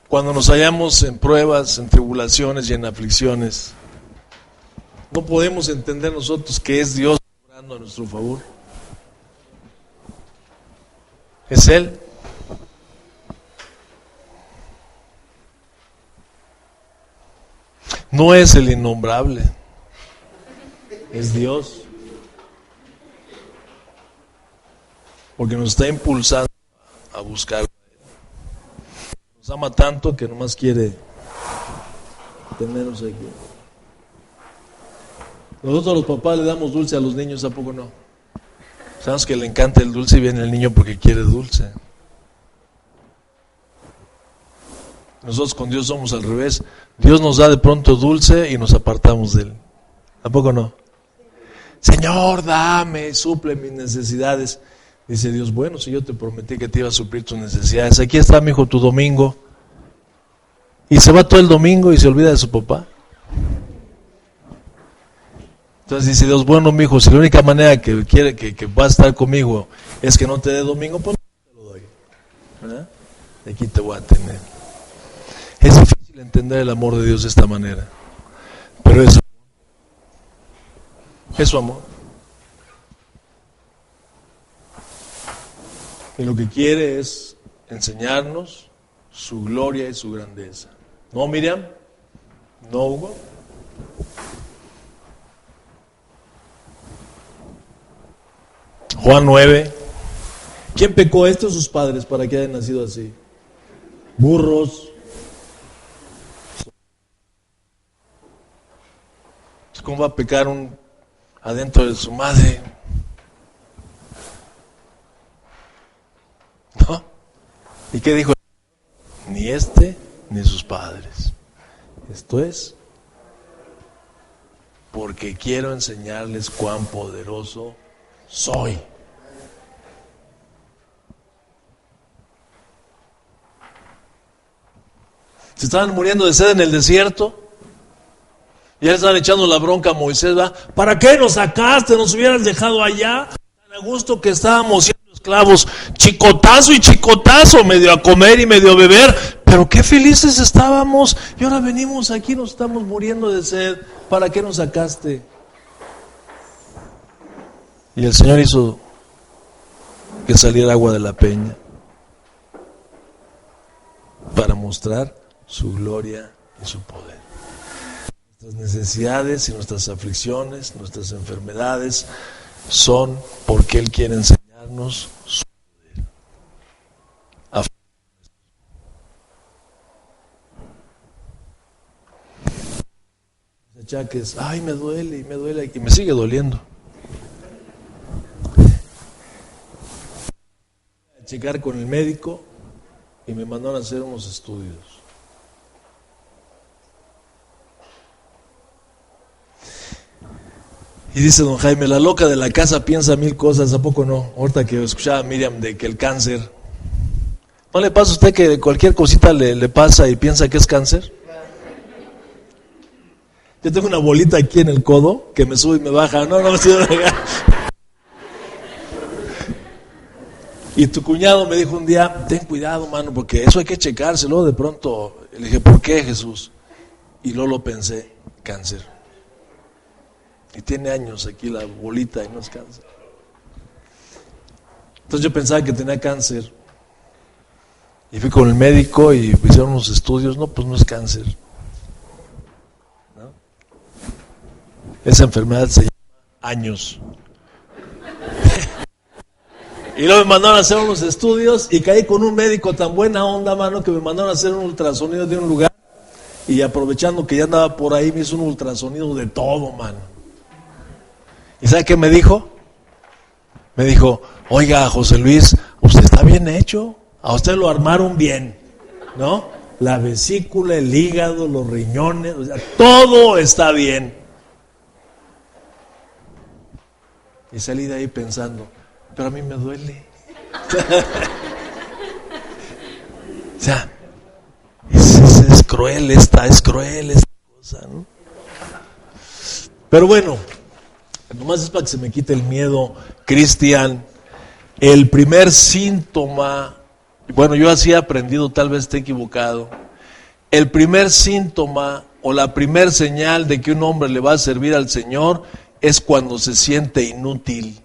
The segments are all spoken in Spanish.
Cuando nos hallamos en pruebas, en tribulaciones y en aflicciones, no podemos entender nosotros que es Dios obrando a nuestro favor. Es Él. No es el innombrable, es Dios. Porque nos está impulsando a buscar. Nos ama tanto que nomás quiere tenernos aquí. Nosotros los papás le damos dulce a los niños, ¿a poco no? Sabemos que le encanta el dulce y viene el niño porque quiere dulce. Nosotros con Dios somos al revés. Dios nos da de pronto dulce y nos apartamos de Él. ¿A poco no? Señor, dame, suple mis necesidades. Dice Dios, bueno, si yo te prometí que te iba a suplir tus necesidades, aquí está, mi hijo, tu domingo. Y se va todo el domingo y se olvida de su papá. Entonces dice Dios, bueno, mi hijo, si la única manera que quiere que vas a estar conmigo es que no te dé domingo, pues no te lo doy. ¿Verdad? Aquí te voy a tener. Es difícil entender el amor de Dios de esta manera, pero es su amor. Y lo que quiere es enseñarnos su gloria y su grandeza. ¿No, Miriam? ¿No, Hugo? Juan 9. ¿Quién pecó? ¿Estos sus padres para que hayan nacido así? Burros. ¿Cómo va a pecar adentro de su madre? ¿No? ¿Y qué dijo? Ni ni sus padres. Esto es porque quiero enseñarles cuán poderoso soy. Se estaban muriendo de sed en el desierto. Ya le estaban echando la bronca a Moisés, ¿va? ¿Para qué nos sacaste? Nos hubieras dejado allá. Tan a gusto que estábamos siendo esclavos. Chicotazo y chicotazo, medio a comer y medio a beber. Pero qué felices estábamos. Y ahora venimos aquí, nos estamos muriendo de sed. ¿Para qué nos sacaste? Y el Señor hizo que saliera agua de la peña para mostrar su gloria y su poder. Nuestras necesidades y nuestras aflicciones, nuestras enfermedades son porque Él quiere enseñarnos su poder. Achaques, ay, me duele y me sigue doliendo. A checar con el médico y me mandaron a hacer unos estudios. Y dice don Jaime, la loca de la casa piensa mil cosas, ¿a poco no? Ahorita que escuchaba a Miriam de que el cáncer, ¿no le pasa a usted que cualquier cosita le pasa y piensa que es cáncer? Yo tengo una bolita aquí en el codo que me sube y me baja. No, y tu cuñado me dijo un día, ten cuidado, mano, porque eso hay que checárselo. De pronto le dije, ¿por qué, Jesús? Y luego lo pensé, cáncer. Y tiene años aquí la bolita y no es cáncer. Entonces yo pensaba que tenía cáncer. Y fui con el médico y hicieron unos estudios. No, pues no es cáncer. ¿No? Esa enfermedad se llama años. Y luego me mandaron a hacer unos estudios y caí con un médico tan buena onda, mano, que me mandaron a hacer un ultrasonido de un lugar. Y aprovechando que ya andaba por ahí, me hizo un ultrasonido de todo, mano. ¿Y sabe qué me dijo? Me dijo, oiga, José Luis, usted está bien hecho. A usted lo armaron bien, ¿no? La vesícula, el hígado, los riñones, o sea, todo está bien. Y salí de ahí pensando, pero a mí me duele. O sea, es cruel esta cosa, ¿no? Pero bueno, nomás es para que se me quite el miedo, Cristian. El primer síntoma, bueno, yo así he aprendido, tal vez esté equivocado, el primer síntoma o la primer señal de que un hombre le va a servir al Señor es cuando se siente inútil.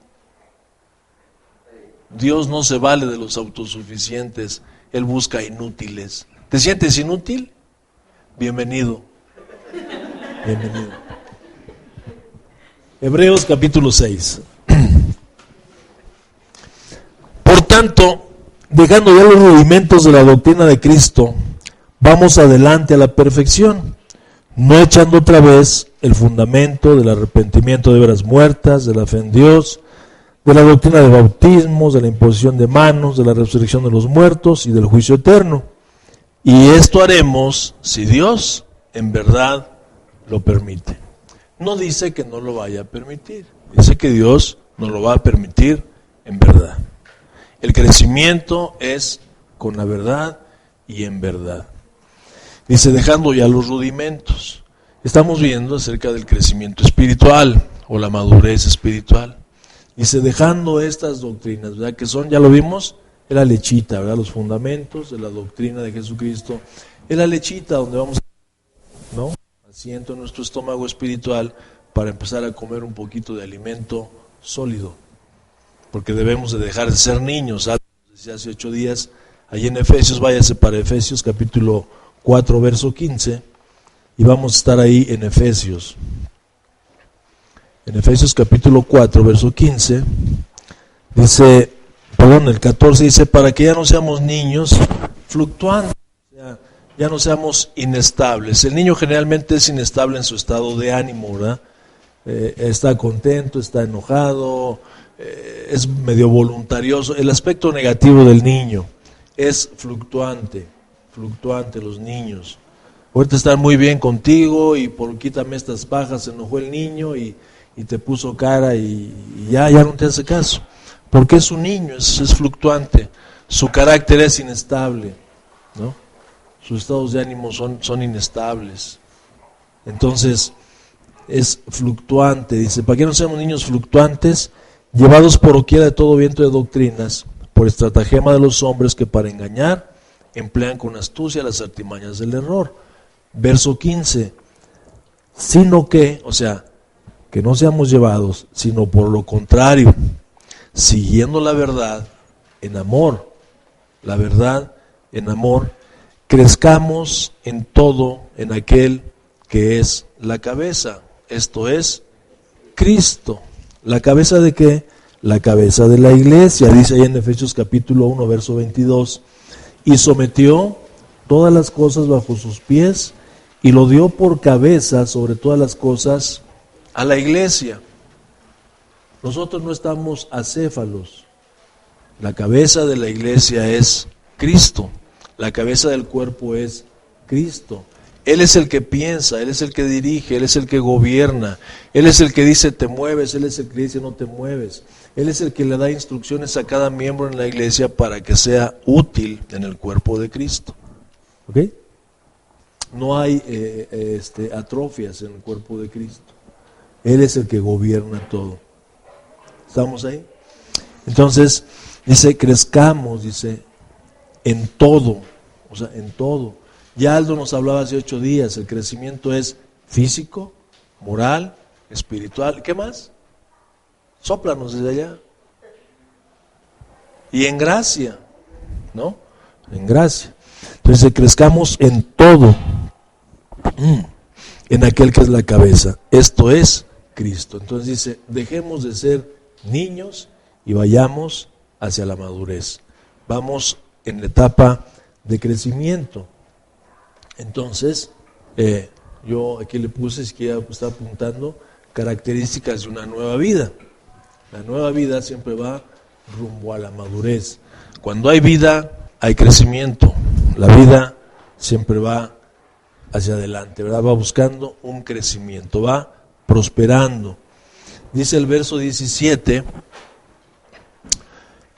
Dios no se vale de los autosuficientes, Él busca inútiles. ¿Te sientes inútil? Bienvenido. Bienvenido. Hebreos capítulo 6. Por tanto, dejando ya los rudimentos de la doctrina de Cristo, vamos adelante a la perfección, no echando otra vez el fundamento del arrepentimiento de obras muertas, de la fe en Dios, de la doctrina de bautismos, de la imposición de manos, de la resurrección de los muertos y del juicio eterno. Y esto haremos si Dios en verdad lo permite. No dice que no lo vaya a permitir, dice que Dios nos lo va a permitir en verdad. El crecimiento es con la verdad y en verdad. Dice, dejando ya los rudimentos. Estamos viendo acerca del crecimiento espiritual o la madurez espiritual. Dice, dejando estas doctrinas, ¿verdad? Que son, ya lo vimos, es la lechita, ¿verdad? Los fundamentos de la doctrina de Jesucristo. Es la lechita donde vamos, ¿no? Asiento en nuestro estómago espiritual para empezar a comer un poquito de alimento sólido. Porque debemos de dejar de ser niños. Decía hace 8 días, allí en Efesios, váyase para Efesios capítulo 4, verso 15, y vamos a estar ahí en Efesios. En Efesios capítulo 4, verso 15, dice, el 14 dice, para que ya no seamos niños fluctuantes, o sea, ya no seamos inestables. El niño generalmente es inestable en su estado de ánimo, ¿verdad? Está contento, está enojado, es medio voluntarioso. El aspecto negativo del niño es fluctuante los niños. Ahorita están muy bien contigo y por quítame estas pajas, se enojó el niño y te puso cara y ya no te hace caso. Porque es un niño, es fluctuante, su carácter es inestable, ¿no? Sus estados de ánimo son inestables. Entonces, es fluctuante, dice, para que no seamos niños fluctuantes, llevados por doquiera de todo viento de doctrinas, por estratagema de los hombres que para engañar emplean con astucia las artimañas del error. Verso 15, sino que, o sea, que no seamos llevados, sino por lo contrario, siguiendo la verdad en amor, crezcamos en todo en aquel que es la cabeza, esto es Cristo. ¿La cabeza de qué? La cabeza de la iglesia, dice ahí en Efesios capítulo 1, verso 22, y sometió todas las cosas bajo sus pies y lo dio por cabeza sobre todas las cosas a la iglesia. Nosotros no estamos acéfalos. La cabeza de la iglesia es Cristo. La cabeza del cuerpo es Cristo. Él es el que piensa, Él es el que dirige, Él es el que gobierna, Él es el que dice te mueves, Él es el que dice no te mueves. Él es el que le da instrucciones a cada miembro en la iglesia para que sea útil en el cuerpo de Cristo. ¿Ok? No hay atrofias en el cuerpo de Cristo. Él es el que gobierna todo. ¿Estamos ahí? Entonces, dice, crezcamos, dice, en todo, o sea, en todo. Ya Aldo nos hablaba hace 8 días, el crecimiento es físico, moral, espiritual, ¿qué más? Sóplanos desde allá. Y en gracia, ¿no? En gracia. Entonces, crezcamos en todo, en aquel que es la cabeza, esto es Cristo. Entonces dice, dejemos de ser niños y vayamos hacia la madurez. Vamos en la etapa de crecimiento. Entonces, yo aquí le puse, si quiere está apuntando, características de una nueva vida. La nueva vida siempre va rumbo a la madurez. Cuando hay vida, hay crecimiento. La vida siempre va hacia adelante, ¿verdad? Va buscando un crecimiento, va prosperando. Dice el verso 17,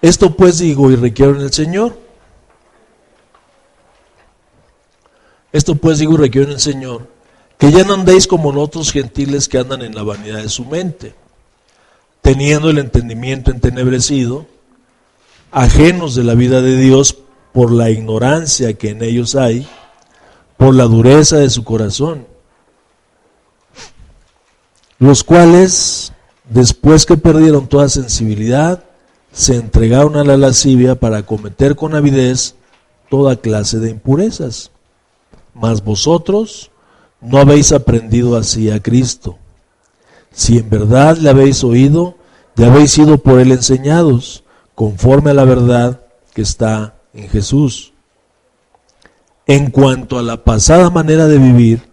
esto pues digo y requiero en el Señor. Esto pues digo y requiero en el Señor, que ya no andéis como los otros gentiles que andan en la vanidad de su mente, teniendo el entendimiento entenebrecido, ajenos de la vida de Dios por la ignorancia que en ellos hay, por la dureza de su corazón, los cuales, después que perdieron toda sensibilidad, se entregaron a la lascivia para cometer con avidez toda clase de impurezas. Mas vosotros no habéis aprendido así a Cristo. Si en verdad le habéis oído, ya habéis sido por él enseñados, conforme a la verdad que está en Jesús. En cuanto a la pasada manera de vivir,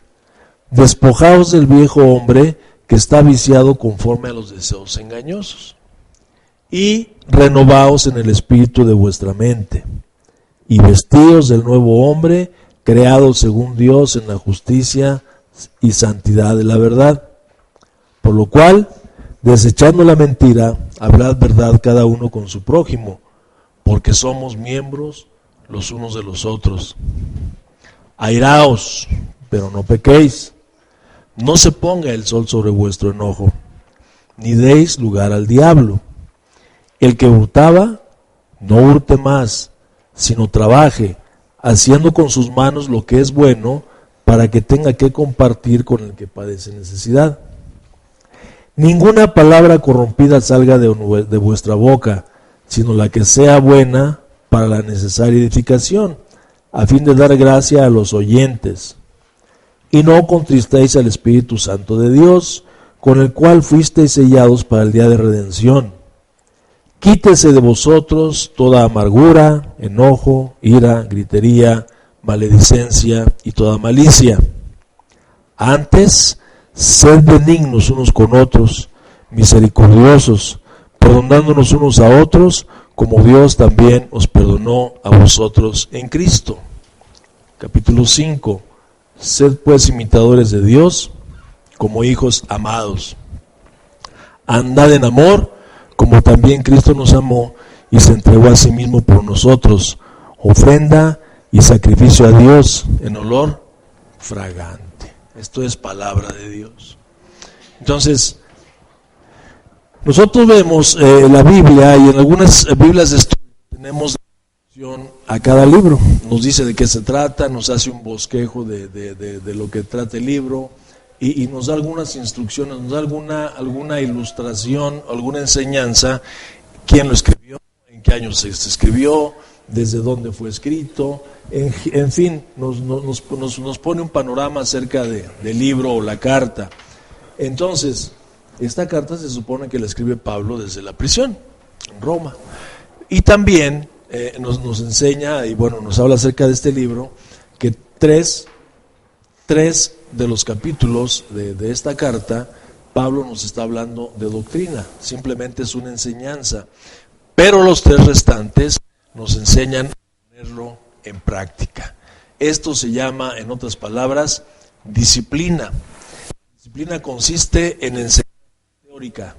despojaos del viejo hombre que está viciado conforme a los deseos engañosos, y renovaos en el espíritu de vuestra mente, y vestíos del nuevo hombre, creado según Dios en la justicia y santidad de la verdad. Por lo cual, desechando la mentira, hablad verdad cada uno con su prójimo, porque somos miembros los unos de los otros. Airaos, pero no pequéis. No se ponga el sol sobre vuestro enojo, ni deis lugar al diablo. El que hurtaba, no hurte más, sino trabaje, haciendo con sus manos lo que es bueno, para que tenga que compartir con el que padece necesidad. Ninguna palabra corrompida salga de vuestra boca, sino la que sea buena para la necesaria edificación, a fin de dar gracia a los oyentes. Y no contristéis al Espíritu Santo de Dios, con el cual fuisteis sellados para el día de redención. Quítese de vosotros toda amargura, enojo, ira, gritería, maledicencia y toda malicia. Antes, sed benignos unos con otros, misericordiosos, perdonándonos unos a otros, como Dios también os perdonó a vosotros en Cristo. Capítulo 5. Sed pues imitadores de Dios, como hijos amados. Andad en amor, como también Cristo nos amó y se entregó a sí mismo por nosotros, ofrenda y sacrificio a Dios en olor fragante. Esto es palabra de Dios. Entonces, nosotros vemos la Biblia, y en algunas Biblias de estudio tenemos a cada libro, nos dice de qué se trata, nos hace un bosquejo de lo que trata el libro, y nos da algunas instrucciones, nos da alguna ilustración, alguna enseñanza, quién lo escribió, en qué año se escribió, desde dónde fue escrito, en fin, nos pone un panorama acerca del libro o la carta. Entonces, esta carta se supone que la escribe Pablo desde la prisión, en Roma, y también nos enseña, y bueno, nos habla acerca de este libro, que tres de los capítulos de esta carta, Pablo nos está hablando de doctrina, simplemente es una enseñanza, pero los 3 restantes nos enseñan a ponerlo en práctica. Esto se llama, en otras palabras, disciplina. Disciplina consiste en enseñanza teórica,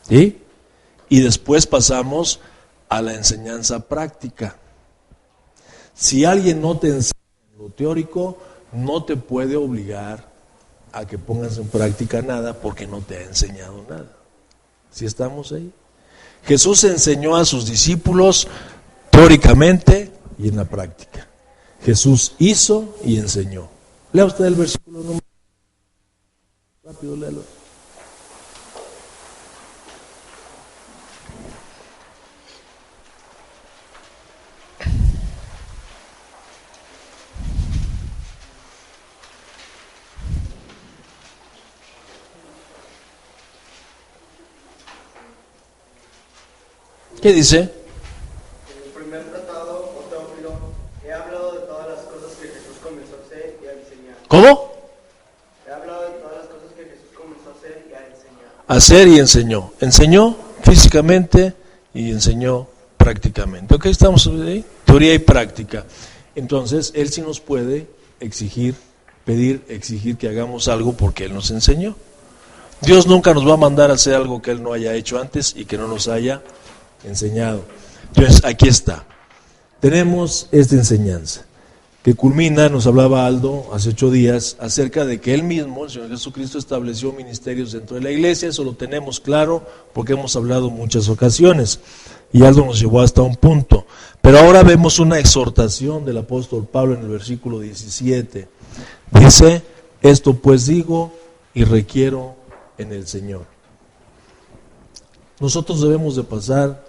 ¿sí? Y después pasamos a la enseñanza práctica. Si alguien no te enseña lo teórico, no te puede obligar a que pongas en práctica nada, porque no te ha enseñado nada. ¿Sí estamos ahí? Jesús enseñó a sus discípulos teóricamente y en la práctica. Jesús hizo y enseñó. Lea usted el versículo número. Rápido, léalo. ¿Qué dice? En el primer tratado, o Teófilo, he hablado de todas las cosas que Jesús comenzó a hacer y a enseñar. ¿Cómo? He hablado de todas las cosas que Jesús comenzó a hacer y a enseñar. Hacer y enseñó. Enseñó físicamente y enseñó prácticamente. ¿Ok? Estamos ahí. Teoría y práctica. Entonces, Él sí nos puede exigir que hagamos algo porque Él nos enseñó. Dios nunca nos va a mandar a hacer algo que Él no haya hecho antes y que no nos haya enseñado. Entonces, aquí está. Tenemos esta enseñanza que culmina, nos hablaba Aldo hace 8 días, acerca de que Él mismo, el Señor Jesucristo, estableció ministerios dentro de la iglesia. Eso lo tenemos claro porque hemos hablado en muchas ocasiones. y algo nos llevó hasta un punto. Pero ahora vemos una exhortación del apóstol Pablo en el versículo 17. Dice, esto pues digo y requiero en el Señor. Nosotros debemos de pasar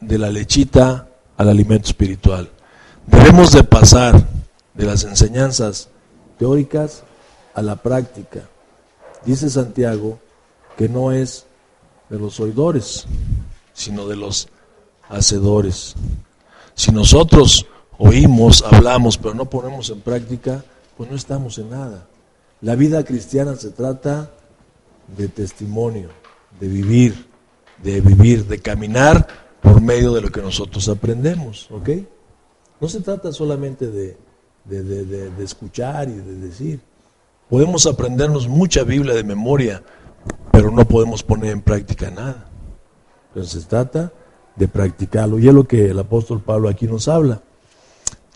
de la lechita al alimento espiritual. Debemos de pasar de las enseñanzas teóricas a la práctica. Dice Santiago que no es de los oidores, sino de los hacedores. Si nosotros oímos, hablamos, pero no ponemos en práctica, pues no estamos en nada. La vida cristiana se trata de testimonio, de vivir, de caminar por medio de lo que nosotros aprendemos, ¿ok? No se trata solamente de escuchar y de decir. Podemos aprendernos mucha Biblia de memoria, pero no podemos poner en práctica nada. Entonces se trata de practicarlo, y es lo que el apóstol Pablo aquí nos habla.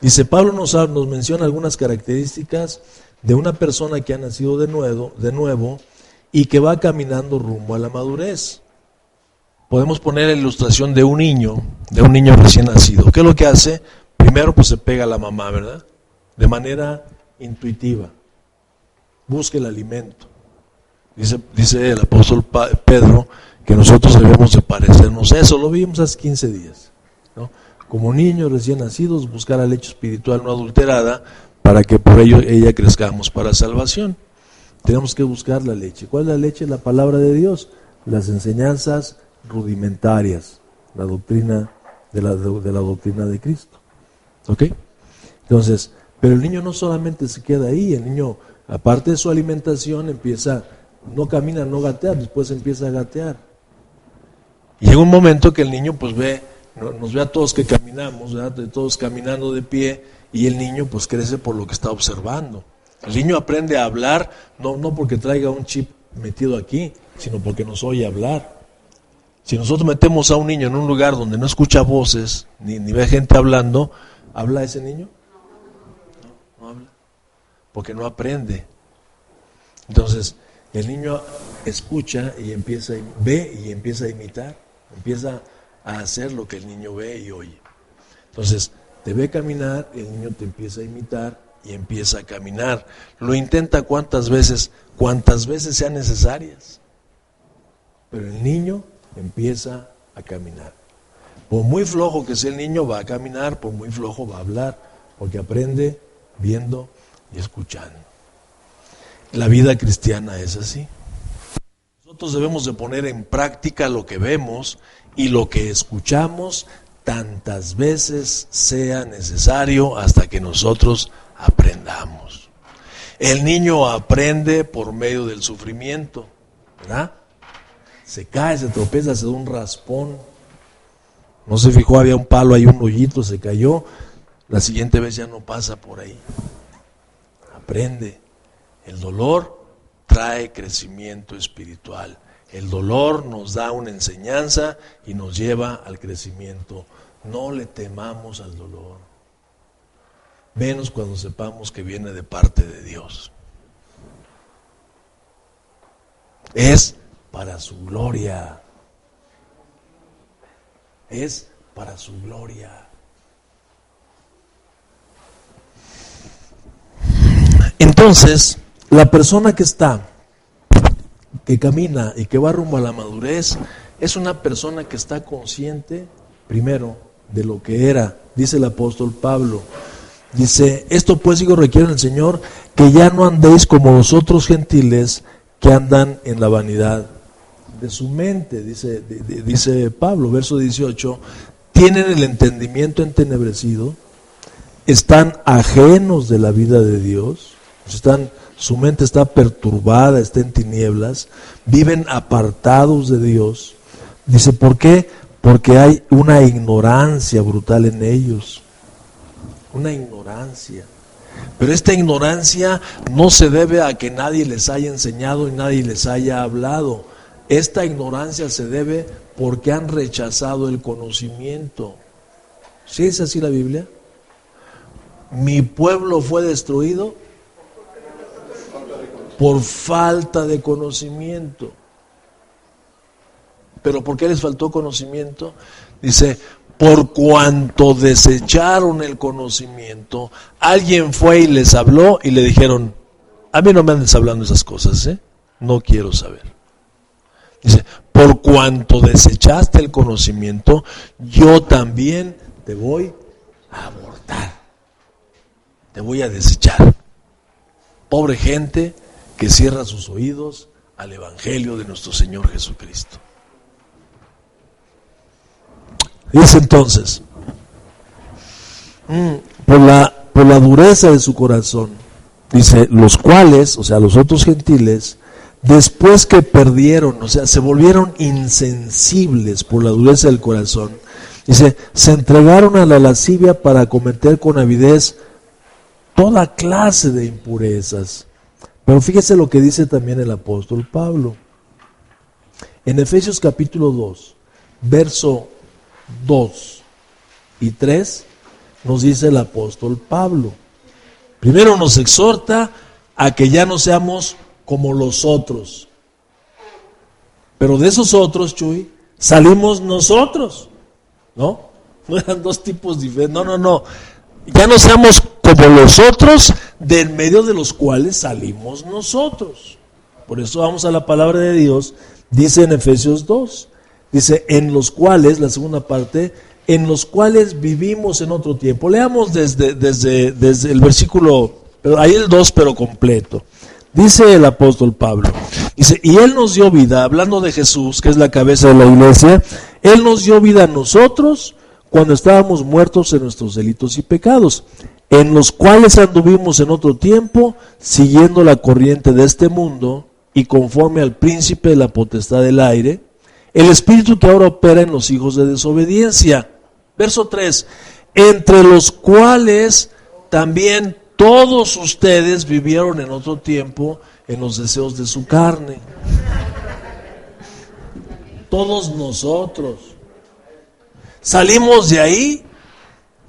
Dice, Pablo nos menciona algunas características de una persona que ha nacido de nuevo y que va caminando rumbo a la madurez. Podemos poner la ilustración de un niño recién nacido. ¿Qué es lo que hace? Primero pues se pega a la mamá, ¿verdad? De manera intuitiva. Busca el alimento. Dice el apóstol Pedro que nosotros debemos de parecernos. Eso lo vimos hace 15 días, ¿no? Como niños recién nacidos, buscar la leche espiritual no adulterada para que por ello ella crezcamos para salvación. Tenemos que buscar la leche. ¿Cuál es la leche? La palabra de Dios, las enseñanzas rudimentarias, la doctrina de la doctrina de Cristo. ¿Ok? Entonces, pero el niño no solamente se queda ahí, el niño, aparte de su alimentación, no camina, no gatea, después empieza a gatear. Y llega un momento que el niño pues nos ve a todos que caminamos, ¿verdad? Todos caminando de pie, y el niño pues crece por lo que está observando. El niño aprende a hablar, no porque traiga un chip metido aquí, sino porque nos oye hablar. Si nosotros metemos a un niño en un lugar donde no escucha voces, ni ve gente hablando, ¿habla ese niño? No habla, porque no aprende. Entonces, el niño escucha y ve y empieza a imitar, empieza a hacer lo que el niño ve y oye. Entonces, te ve caminar, el niño te empieza a imitar y empieza a caminar. Lo intenta cuantas veces sean necesarias. Pero el niño empieza a caminar. Por muy flojo que sea el niño, va a caminar, por muy flojo va a hablar, porque aprende viendo y escuchando. La vida cristiana es así. Nosotros debemos de poner en práctica lo que vemos y lo que escuchamos tantas veces sea necesario hasta que nosotros aprendamos. El niño aprende por medio del sufrimiento, ¿verdad? Se cae, se tropieza, se da un raspón. No se fijó, había un palo, hay un hoyito, se cayó. La siguiente vez ya no pasa por ahí. Aprende. El dolor trae crecimiento espiritual. El dolor nos da una enseñanza y nos lleva al crecimiento. No le temamos al dolor, menos cuando sepamos que viene de parte de Dios. Es para su gloria. Es para su gloria. Entonces, la persona que camina y que va rumbo a la madurez, es una persona que está consciente, primero, de lo que era. Dice el apóstol Pablo, dice, esto pues digo requiere el Señor, que ya no andéis como los otros gentiles que andan en la vanidad de su mente. Dice Pablo, verso 18, tienen el entendimiento entenebrecido, están ajenos de la vida de Dios, su mente está perturbada, está en tinieblas, viven apartados de Dios. Dice, ¿por qué? Porque hay una ignorancia brutal en ellos. Una ignorancia. Pero esta ignorancia no se debe a que nadie les haya enseñado y nadie les haya hablado. Esta ignorancia se debe porque han rechazado el conocimiento. ¿Sí es así la Biblia? Mi pueblo fue destruido por falta de conocimiento. ¿Pero por qué les faltó conocimiento? Dice, por cuanto desecharon el conocimiento, alguien fue y les habló y le dijeron, a mí no me andes hablando esas cosas, no quiero saber. Dice, por cuanto desechaste el conocimiento, yo también te voy a abortar, te voy a desechar. Pobre gente que cierra sus oídos al evangelio de nuestro Señor Jesucristo. Dice entonces, por la dureza de su corazón, dice, los cuales, o sea, los otros gentiles, después que perdieron, o sea, se volvieron insensibles por la dureza del corazón, dice, se entregaron a la lascivia para cometer con avidez toda clase de impurezas. Pero fíjese lo que dice también el apóstol Pablo. En Efesios capítulo 2, verso 2 y 3, nos dice el apóstol Pablo. Primero nos exhorta a que ya no seamos como los otros. Pero de esos otros, Chuy, salimos nosotros, ¿no? No eran dos tipos diferentes, no. Ya no seamos como los otros, de en medio de los cuales salimos nosotros. Por eso vamos a la palabra de Dios, dice en Efesios 2, dice, en los cuales, la segunda parte, en los cuales vivimos en otro tiempo. Leamos desde el versículo, pero ahí el 2, pero completo. Dice el apóstol Pablo, dice, y Él nos dio vida, hablando de Jesús, que es la cabeza de la iglesia, Él nos dio vida a nosotros cuando estábamos muertos en nuestros delitos y pecados, en los cuales anduvimos en otro tiempo, siguiendo la corriente de este mundo y conforme al príncipe de la potestad del aire, el espíritu que ahora opera en los hijos de desobediencia. Verso 3, entre los cuales también todos ustedes vivieron en otro tiempo en los deseos de su carne. Todos nosotros salimos de ahí,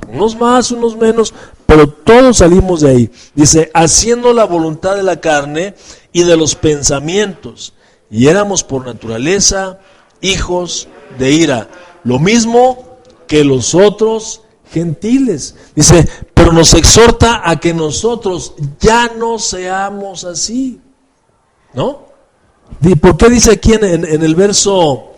unos más, unos menos, pero todos salimos de ahí. Dice, haciendo la voluntad de la carne y de los pensamientos, y éramos por naturaleza hijos de ira, lo mismo que los otros gentiles. Dice, pero nos exhorta a que nosotros ya no seamos así, ¿no? ¿Y por qué dice aquí en el verso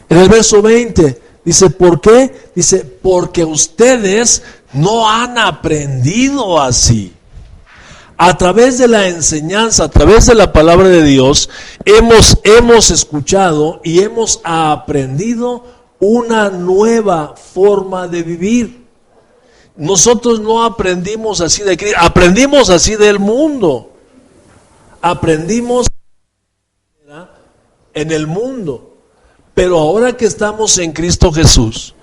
en el verso 20? Dice, ¿por qué? Dice, porque ustedes no han aprendido así. A través de la enseñanza, a través de la palabra de Dios, hemos escuchado y hemos aprendido una nueva forma de vivir. Nosotros no aprendimos así de Cristo, aprendimos así del mundo. Aprendimos en el mundo. Pero ahora que estamos en Cristo Jesús,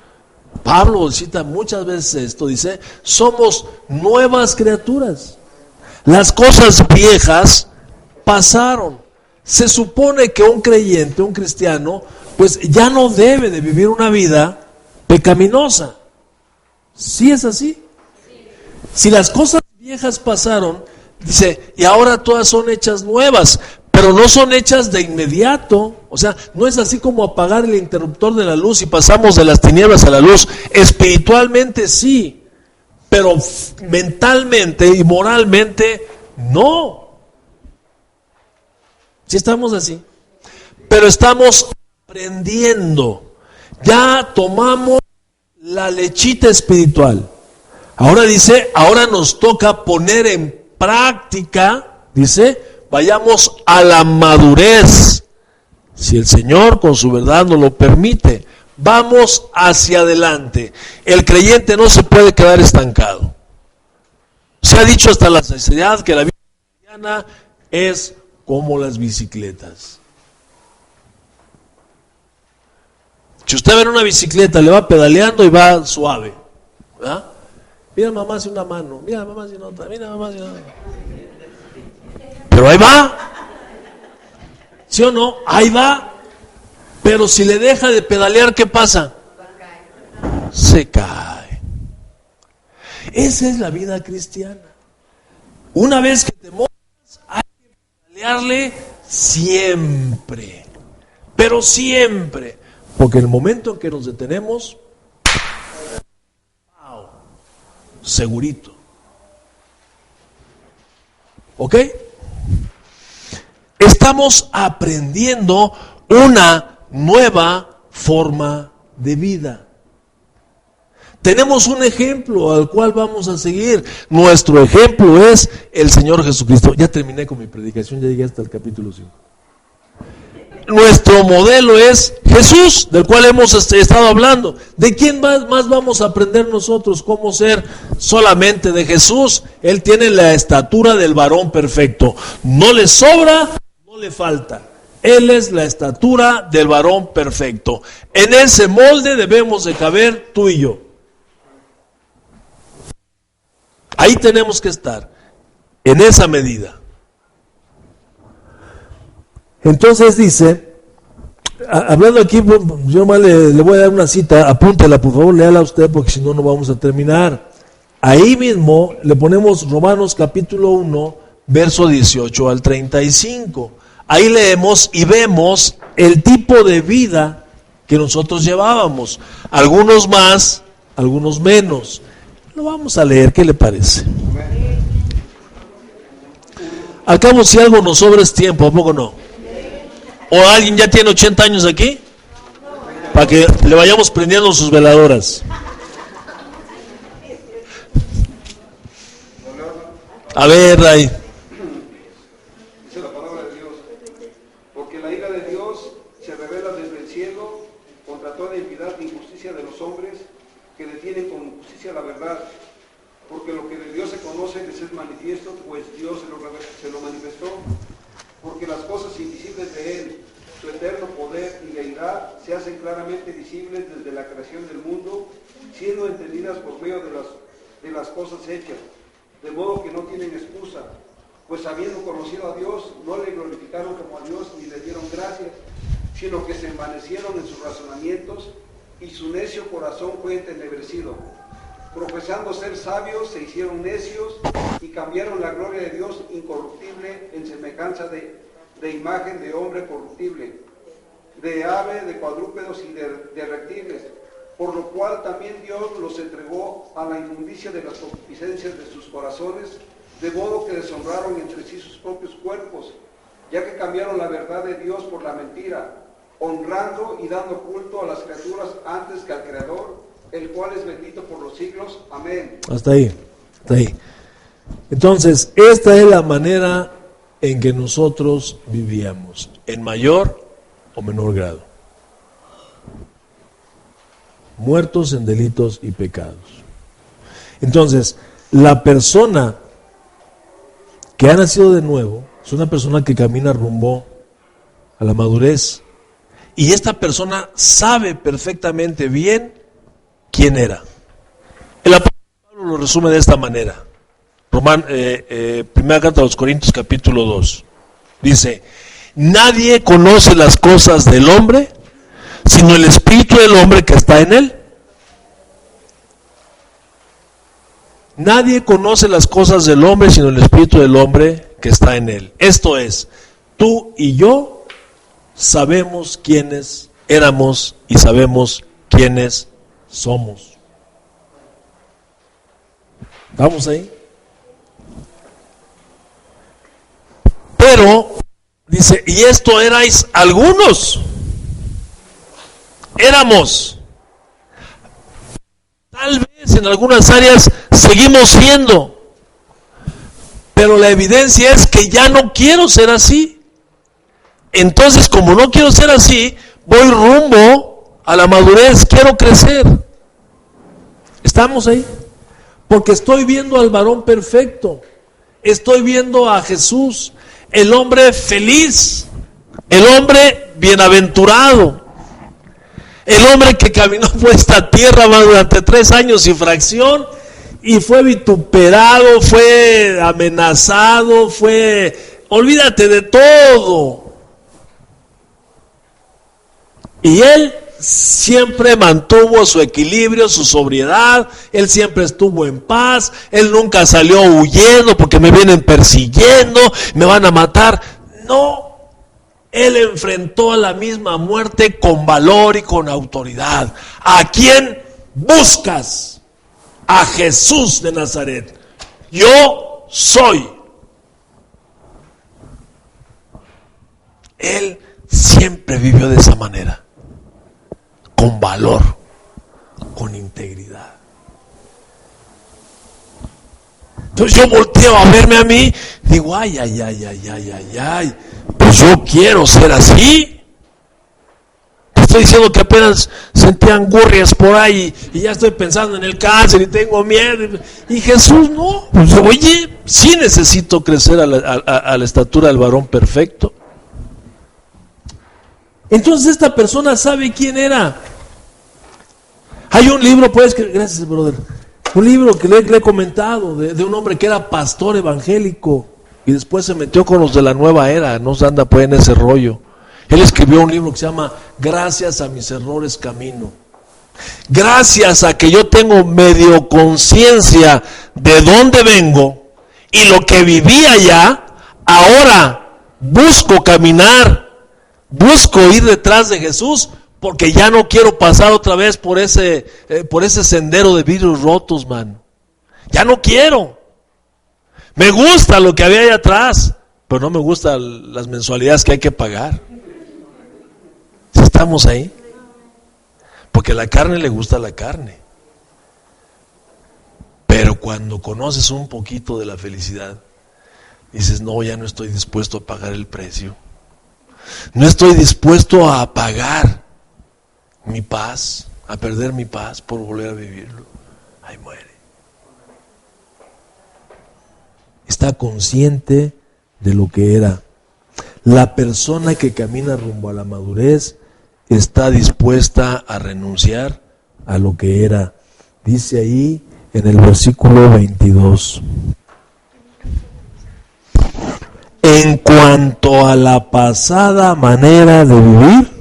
Pablo cita muchas veces esto, dice, somos nuevas criaturas. Las cosas viejas pasaron. Se supone que un creyente, un cristiano, pues ya no debe de vivir una vida pecaminosa. ¿Sí es así? Si las cosas viejas pasaron, dice, y ahora todas son hechas nuevas, pero no son hechas de inmediato. O sea, no es así como apagar el interruptor de la luz y pasamos de las tinieblas a la luz. Espiritualmente sí, pero mentalmente y moralmente no. Sí estamos así, pero estamos aprendiendo. Ya tomamos la lechita espiritual. Ahora dice, ahora nos toca poner en práctica, dice, vayamos a la madurez. Si el Señor con su verdad nos lo permite, vamos hacia adelante. El creyente no se puede quedar estancado. Se ha dicho hasta la saciedad que la vida cristiana es como las bicicletas. Si usted ve en una bicicleta, le va pedaleando y va suave, ¿verdad? Mira mamá hace una mano, mira mamá hace otra, mira mamá hace otra. Pero ahí va, ¿sí o no? Ahí va. Pero si le deja de pedalear, ¿qué pasa? Se cae. Esa es la vida cristiana. Una vez que te montas, hay que pedalearle siempre, pero siempre, porque el momento en que nos detenemos, wow, segurito. ¿Ok? Estamos aprendiendo una nueva forma de vida. Tenemos un ejemplo al cual vamos a seguir. Nuestro ejemplo es el Señor Jesucristo. Ya terminé con mi predicación, ya llegué hasta el capítulo 5. Nuestro modelo es Jesús, del cual hemos estado hablando. ¿De quién más vamos a aprender nosotros cómo ser? Solamente de Jesús. Él tiene la estatura del varón perfecto. No le sobra, no le falta. Él es la estatura del varón perfecto. En ese molde debemos de caber tú y yo. Ahí tenemos que estar, en esa medida. Entonces dice, hablando aquí, yo más le voy a dar una cita, apúntela por favor, léala usted porque si no, no vamos a terminar. Ahí mismo le ponemos Romanos capítulo 1, verso 18 al 35. Ahí leemos y vemos el tipo de vida que nosotros llevábamos. Algunos más, algunos menos. Lo vamos a leer, ¿qué le parece? Al cabo, si algo nos sobra es tiempo, ¿a poco no? ¿O alguien ya tiene 80 años aquí? Para que le vayamos prendiendo sus veladoras. A ver, ahí. Dice la palabra de Dios: porque la ira de Dios se revela desde el cielo contra toda impiedad e injusticia de los hombres que detienen con justicia la verdad, porque lo que de Dios se conoce les es manifiesto, pues Dios se lo manifestó, porque las cosas invisibles de Él, su eterno poder y deidad, se hacen claramente visibles desde la creación del mundo, siendo entendidas por medio de las cosas hechas, de modo que no tienen excusa, pues habiendo conocido a Dios, no le glorificaron como a Dios ni le dieron gracias, sino que se envanecieron en sus razonamientos, y su necio corazón fue entenebrecido. Profesando ser sabios, se hicieron necios y cambiaron la gloria de Dios incorruptible en semejanza de imagen de hombre corruptible, de ave, de cuadrúpedos y de reptiles, por lo cual también Dios los entregó a la inmundicia de las concupiscencias de sus corazones, de modo que deshonraron entre sí sus propios cuerpos, ya que cambiaron la verdad de Dios por la mentira, honrando y dando culto a las criaturas antes que al Creador, el cual es bendito por los siglos. Amén. Hasta ahí, hasta ahí. Entonces, esta es la manera en que nosotros vivíamos, en mayor o menor grado. Muertos en delitos y pecados. Entonces, la persona que ha nacido de nuevo es una persona que camina rumbo a la madurez. Y esta persona sabe perfectamente bien quién era. El apóstol Pablo lo resume de esta manera. Primera carta a los Corintios capítulo 2. Dice: nadie conoce las cosas del hombre, sino el espíritu del hombre que está en él. Nadie conoce las cosas del hombre, sino el espíritu del hombre que está en él. Esto es, tú y yo sabemos quiénes éramos y sabemos quiénes somos. ¿Vamos ahí? Pero, dice, y esto erais algunos. Éramos. Tal vez en algunas áreas seguimos siendo. Pero la evidencia es que ya no quiero ser así. Entonces, como no quiero ser así, voy rumbo a la madurez, quiero crecer. ¿Estamos ahí? Porque estoy viendo al varón perfecto, estoy viendo a Jesús, el hombre feliz, el hombre bienaventurado, el hombre que caminó por esta tierra durante 3 años y fracción, y fue vituperado, fue amenazado, olvídate de todo. Y él siempre mantuvo su equilibrio, su sobriedad, él siempre estuvo en paz, él nunca salió huyendo porque me vienen persiguiendo, me van a matar. No, Él enfrentó a la misma muerte con valor y con autoridad. ¿A quién buscas? A Jesús de Nazaret. Yo soy. Él siempre vivió de esa manera, con valor, con integridad. Entonces yo volteo a verme a mí, digo, ay, pues yo quiero ser así. Te estoy diciendo que apenas sentí angurrias por ahí y ya estoy pensando en el cáncer y tengo miedo. Y Jesús no, pues oye, sí necesito crecer a la estatura del varón perfecto. Entonces esta persona sabe quién era. Hay un libro, pues, gracias, brother. Un libro que le he comentado de un hombre que era pastor evangélico y después se metió con los de la nueva era, no se anda pues en ese rollo. Él escribió un libro que se llama Gracias a mis errores camino. Gracias a que yo tengo medio conciencia de dónde vengo y lo que viví allá, ahora busco caminar, busco ir detrás de Jesús, porque ya no quiero pasar otra vez por ese sendero de vidrios rotos, man. Ya no quiero. Me gusta lo que había ahí atrás, pero no me gustan las mensualidades que hay que pagar. ¿Sí estamos ahí? Porque a la carne le gusta la carne. Pero cuando conoces un poquito de la felicidad, dices, no, ya no estoy dispuesto a pagar el precio. No estoy dispuesto a pagar mi paz, a perder mi paz por volver a vivirlo. Ahí muere. Está consciente de lo que era. La persona que camina rumbo a la madurez está dispuesta a renunciar a lo que era. Dice ahí en el versículo 22. En cuanto a la pasada manera de vivir,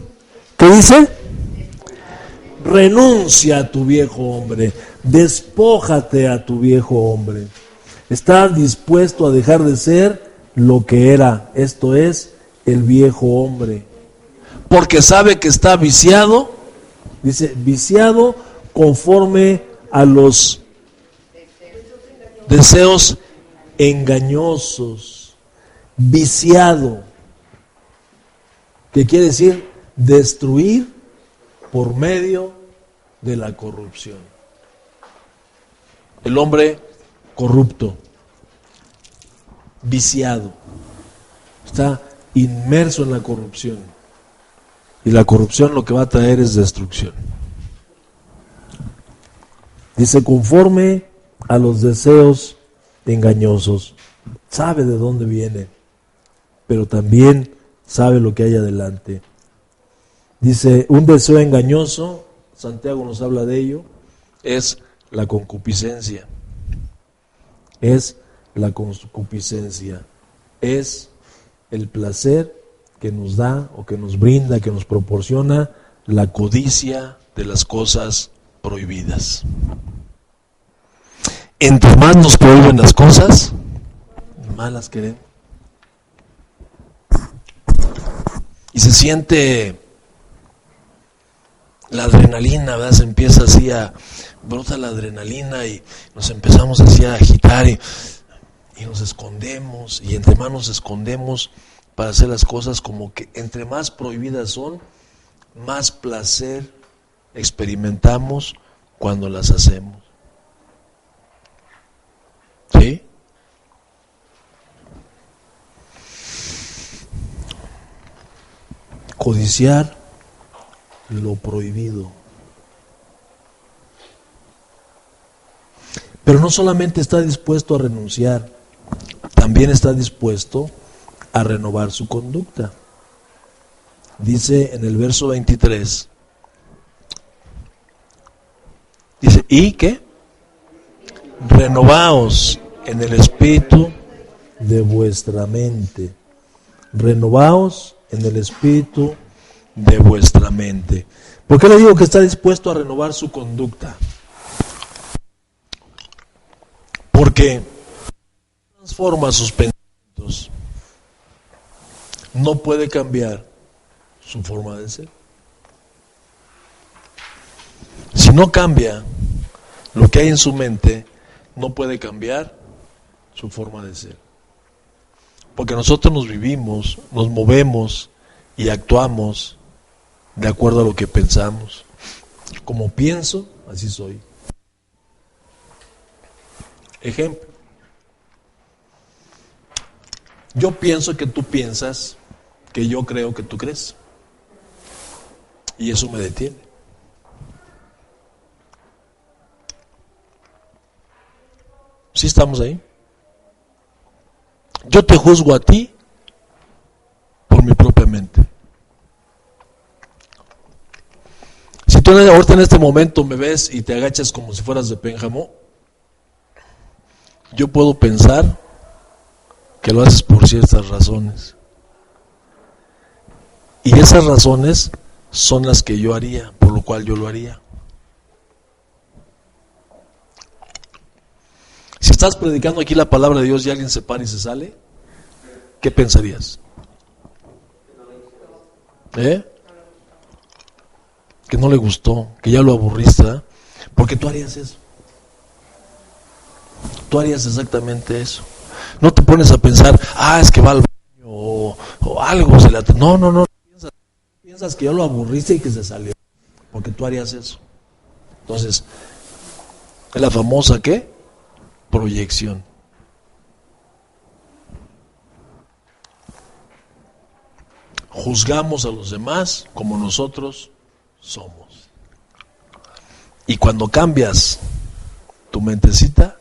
¿qué dice? Renuncia a tu viejo hombre, despójate a tu viejo hombre. Estás dispuesto a dejar de ser lo que era, esto es, el viejo hombre. Porque sabe que está viciado, dice, viciado conforme a los deseos engañosos. Viciado, que quiere decir destruir por medio de la corrupción. El hombre corrupto, viciado, está inmerso en la corrupción. Y la corrupción lo que va a traer es destrucción. Dice, conforme a los deseos engañosos. Sabe de dónde viene, pero también sabe lo que hay adelante. Dice, un deseo engañoso, Santiago nos habla de ello, es la concupiscencia. Es la concupiscencia. Es el placer que nos da o que nos brinda, que nos proporciona la codicia de las cosas prohibidas. Entre más nos prohíben las cosas, más las queremos. Y se siente la adrenalina, ¿verdad? Se empieza así brota la adrenalina y nos empezamos así a agitar y nos escondemos, y entre más nos escondemos para hacer las cosas, como que entre más prohibidas son, más placer experimentamos cuando las hacemos. ¿Sí? Codiciar lo prohibido. Pero no solamente está dispuesto a renunciar, también está dispuesto a renovar su conducta. Dice en el verso 23, dice, ¿y qué? Renovaos en el espíritu de vuestra mente. Renovaos en el espíritu de vuestra mente. ¿Por qué le digo que está dispuesto a renovar su conducta? Porque transforma sus pensamientos. no puede cambiar su forma de ser. Si no cambia lo que hay en su mente, no puede cambiar su forma de ser. Porque nosotros nos vivimos, nos movemos y actuamos de acuerdo a lo que pensamos. Como pienso, así soy. Ejemplo. Yo pienso que tú piensas, que yo creo que tú crees. Y eso me detiene. ¿Sí estamos ahí? Yo te juzgo a ti por mi propia mente. Si tú ahorita en este momento me ves y te agachas como si fueras de Pénjamo, yo puedo pensar que lo haces por ciertas razones. Y esas razones son las que yo haría, por lo cual yo lo haría. Si estás predicando aquí la palabra de Dios y alguien se para y se sale, ¿qué pensarías? Que no le gustó, que ya lo aburriste, ¿eh? Porque tú harías eso. Tú harías exactamente eso. No te pones a pensar, es que va al baño o algo se le no. Piensas que ya lo aburriste y que se salió. Porque tú harías eso. Entonces, es la famosa, ¿qué? Proyección. Juzgamos a los demás como nosotros somos. Y cuando cambias tu mentecita,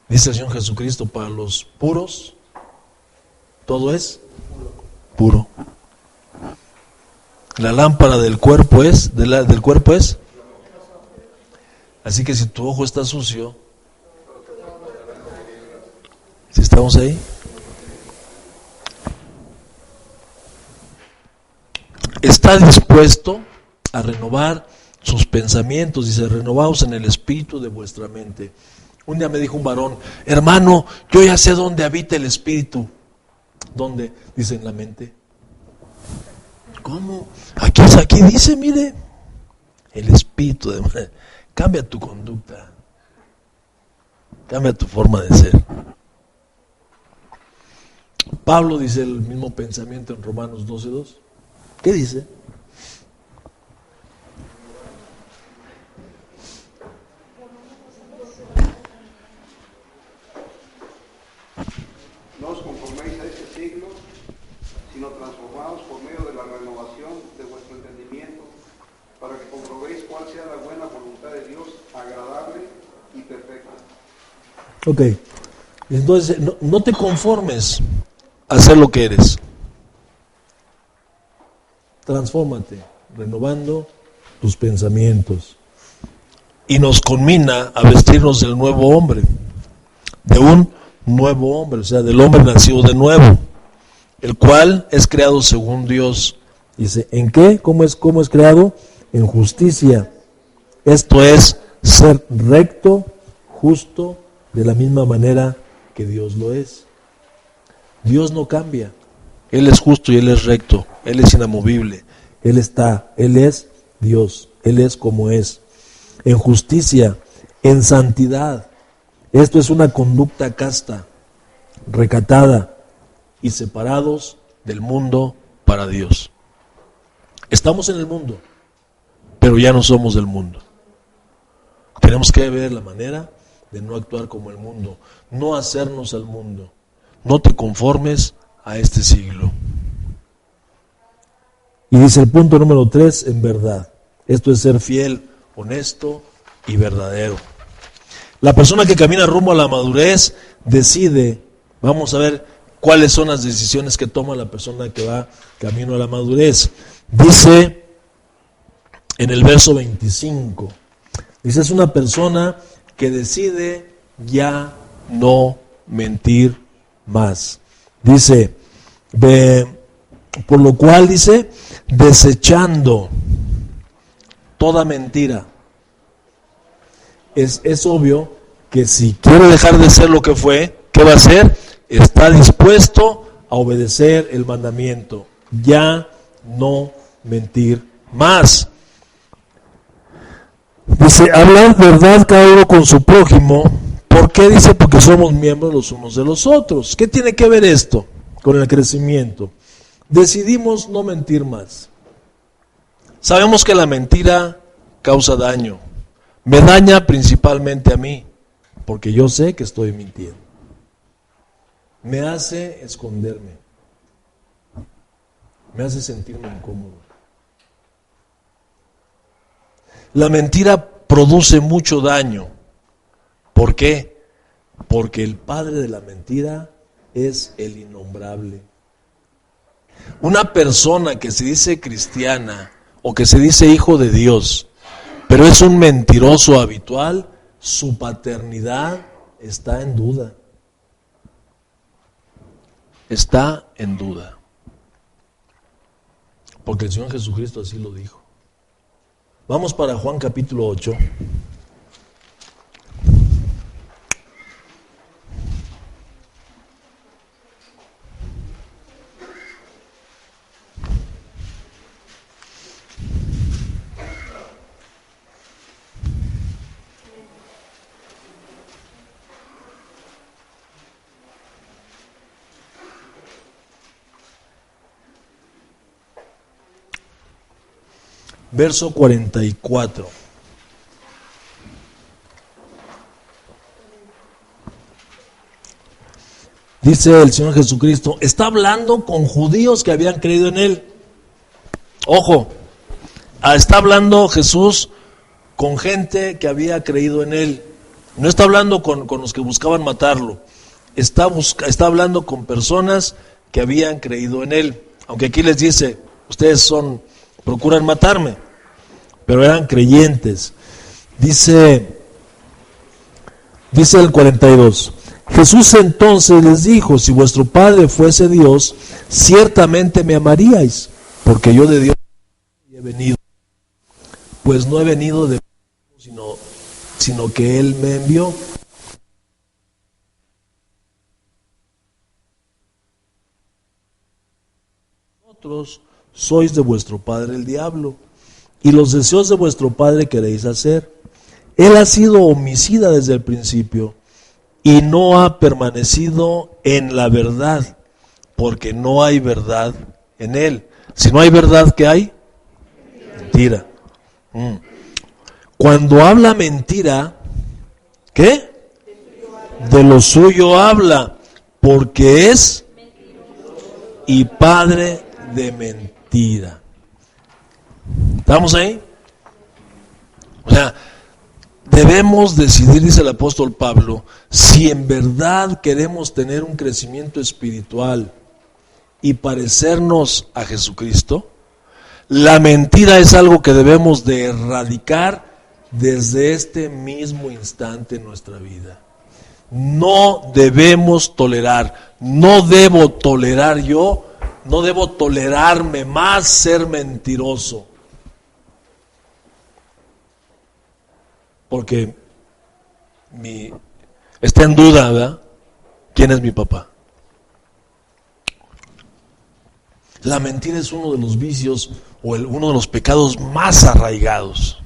dice el Señor Jesucristo, para los puros, todo es puro. La lámpara del cuerpo es, del cuerpo es. Así que si tu ojo está sucio, ¿sí estamos ahí? Está dispuesto a renovar sus pensamientos, dice, renovaos en el espíritu de vuestra mente. Un día me dijo un varón, hermano, yo ya sé dónde habita el espíritu. ¿Dónde? Dice, en la mente. ¿Cómo? Aquí dice, mire, el espíritu de... Cambia tu conducta, cambia tu forma de ser. Pablo dice el mismo pensamiento en Romanos 12:2. ¿Qué dice? No os conforméis a este siglo, sino transformaos por medio de la renovación de vuestro entendimiento, para que comprobéis cuál sea la buena voluntad de Dios, agradable y perfecta. Ok, entonces no te conformes a ser lo que eres. Transfórmate, renovando tus pensamientos. Y nos conmina a vestirnos del nuevo hombre, de un nuevo hombre, o sea, del hombre nacido de nuevo, el cual es creado según Dios. Dice, ¿en qué? ¿Cómo es creado? En justicia. Esto es ser recto, justo, de la misma manera que Dios lo es. Dios no cambia. Él es justo y Él es recto. Él es inamovible. Él es Dios. Él es como es. En justicia, en santidad. Esto es una conducta casta, recatada y separados del mundo para Dios. Estamos en el mundo, pero ya no somos del mundo. Tenemos que ver la manera de no actuar como el mundo, no hacernos al mundo. No te conformes a este siglo. Y dice el punto número 3, en verdad. Esto es ser fiel, honesto y verdadero. La persona que camina rumbo a la madurez decide, vamos a ver cuáles son las decisiones que toma la persona que va camino a la madurez. Dice en el verso 25, dice, es una persona que decide ya no mentir más. Dice, por lo cual dice, desechando toda mentira. Es obvio que si quiere dejar de ser lo que fue, ¿qué va a hacer? Está dispuesto a obedecer el mandamiento. Ya no mentir más. Dice, hablar verdad cada uno con su prójimo. ¿Por qué? Dice, porque somos miembros los unos de los otros. ¿Qué tiene que ver esto con el crecimiento? Decidimos no mentir más. Sabemos que la mentira causa daño. Me daña principalmente a mí, porque yo sé que estoy mintiendo. Me hace esconderme. Me hace sentirme incómodo. La mentira produce mucho daño. ¿Por qué? Porque el padre de la mentira es el innombrable. Una persona que se dice cristiana o que se dice hijo de Dios, pero es un mentiroso habitual, su paternidad está en duda. Está en duda. Porque el Señor Jesucristo así lo dijo. Vamos para Juan capítulo 8. Verso 44. Dice el Señor Jesucristo, está hablando con judíos que habían creído en Él. Ojo, está hablando Jesús con gente que había creído en Él. No está hablando con los que buscaban matarlo. Está hablando con personas que habían creído en Él. Aunque aquí les dice, ustedes procuran matarme, pero eran creyentes. Dice el 42, Jesús entonces les dijo, si vuestro Padre fuese Dios, ciertamente me amaríais, porque yo de Dios he venido, pues no he venido de sino que Él me envió. Vosotros sois de vuestro padre el diablo, y los deseos de vuestro padre queréis hacer. Él ha sido homicida desde el principio, y no ha permanecido en la verdad, porque no hay verdad en él. Si no hay verdad, ¿qué hay? Mentira. Cuando habla mentira, ¿qué? De lo suyo habla, porque es y padre de mentira. ¿Estamos ahí? O sea, debemos decidir, dice el apóstol Pablo, si en verdad queremos tener un crecimiento espiritual y parecernos a Jesucristo. La mentira es algo que debemos de erradicar desde este mismo instante en nuestra vida. No debemos tolerar, no debo tolerar yo, no debo tolerarme más ser mentiroso. Porque está en duda, ¿verdad? ¿Quién es mi papá? La mentira es uno de los vicios o uno de los pecados más arraigados.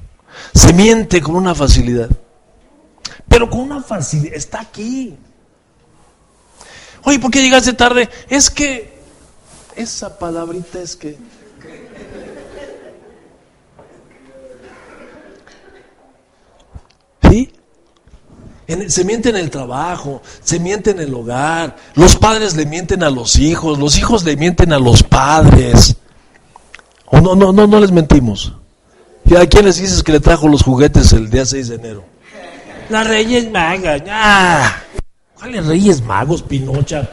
Se miente con una facilidad, pero con una facilidad, está aquí. Oye, ¿por qué llegaste tarde? Es que esa palabrita es que... ¿Sí? Se miente en el trabajo, se miente en el hogar, los padres le mienten a los hijos le mienten a los padres. O no les mentimos. ¿Y a quién les dices que le trajo los juguetes el día 6 de enero? Las Reyes Magas. ¿Cuáles Reyes Magos? Pinocho.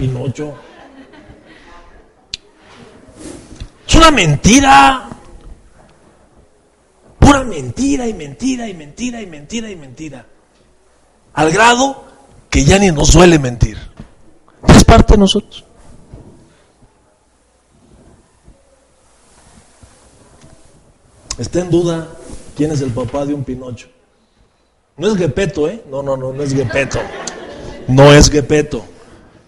Es una mentira. Pura mentira y mentira y mentira y mentira y mentira. Al grado que ya ni nos suele mentir. Es parte de nosotros. Está en duda quién es el papá de un Pinocho. No es Gepetto, ¿eh? No es Gepetto. No es Gepetto.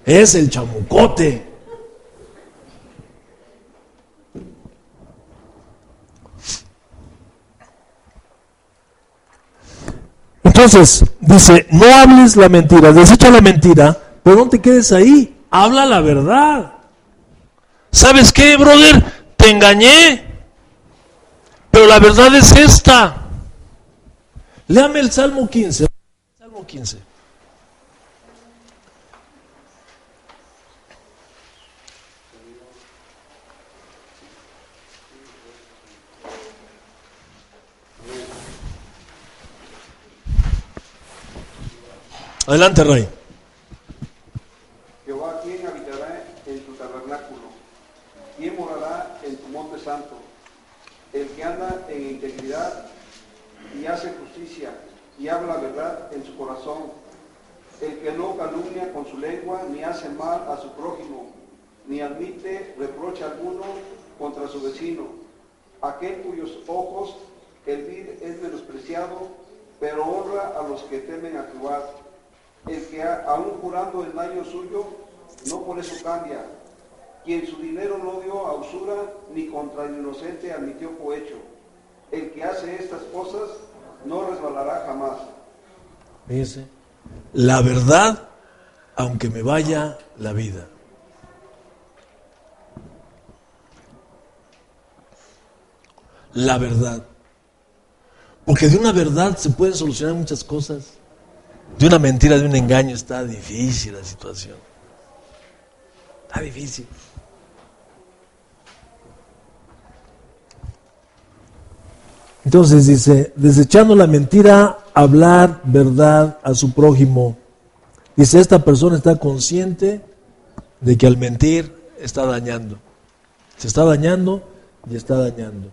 Es el Chamucote. Entonces, dice, no hables la mentira, desecha la mentira, pero no te quedes ahí, habla la verdad. ¿Sabes qué, brother? Te engañé, pero la verdad es esta. Léame el Salmo 15. Salmo 15. Adelante, Rey. Jehová, ¿quién habitará en tu tabernáculo? ¿Quién morará en tu monte santo? El que anda en integridad y hace justicia y habla verdad en su corazón. El que no calumnia con su lengua, ni hace mal a su prójimo, ni admite reproche alguno contra su vecino. Aquel cuyos ojos el vil es menospreciado, pero honra a los que temen a Jehová. El que aún jurando el daño suyo, no por eso cambia. Quien su dinero no dio a usura, ni contra el inocente admitió cohecho. El que hace estas cosas, no resbalará jamás. Dice, la verdad, aunque me vaya la vida. La verdad. Porque de una verdad se pueden solucionar muchas cosas. De una mentira, de un engaño, está difícil la situación. Está difícil. Entonces dice, desechando la mentira, hablar verdad a su prójimo. Dice, esta persona está consciente de que al mentir está dañando. Se está dañando y está dañando.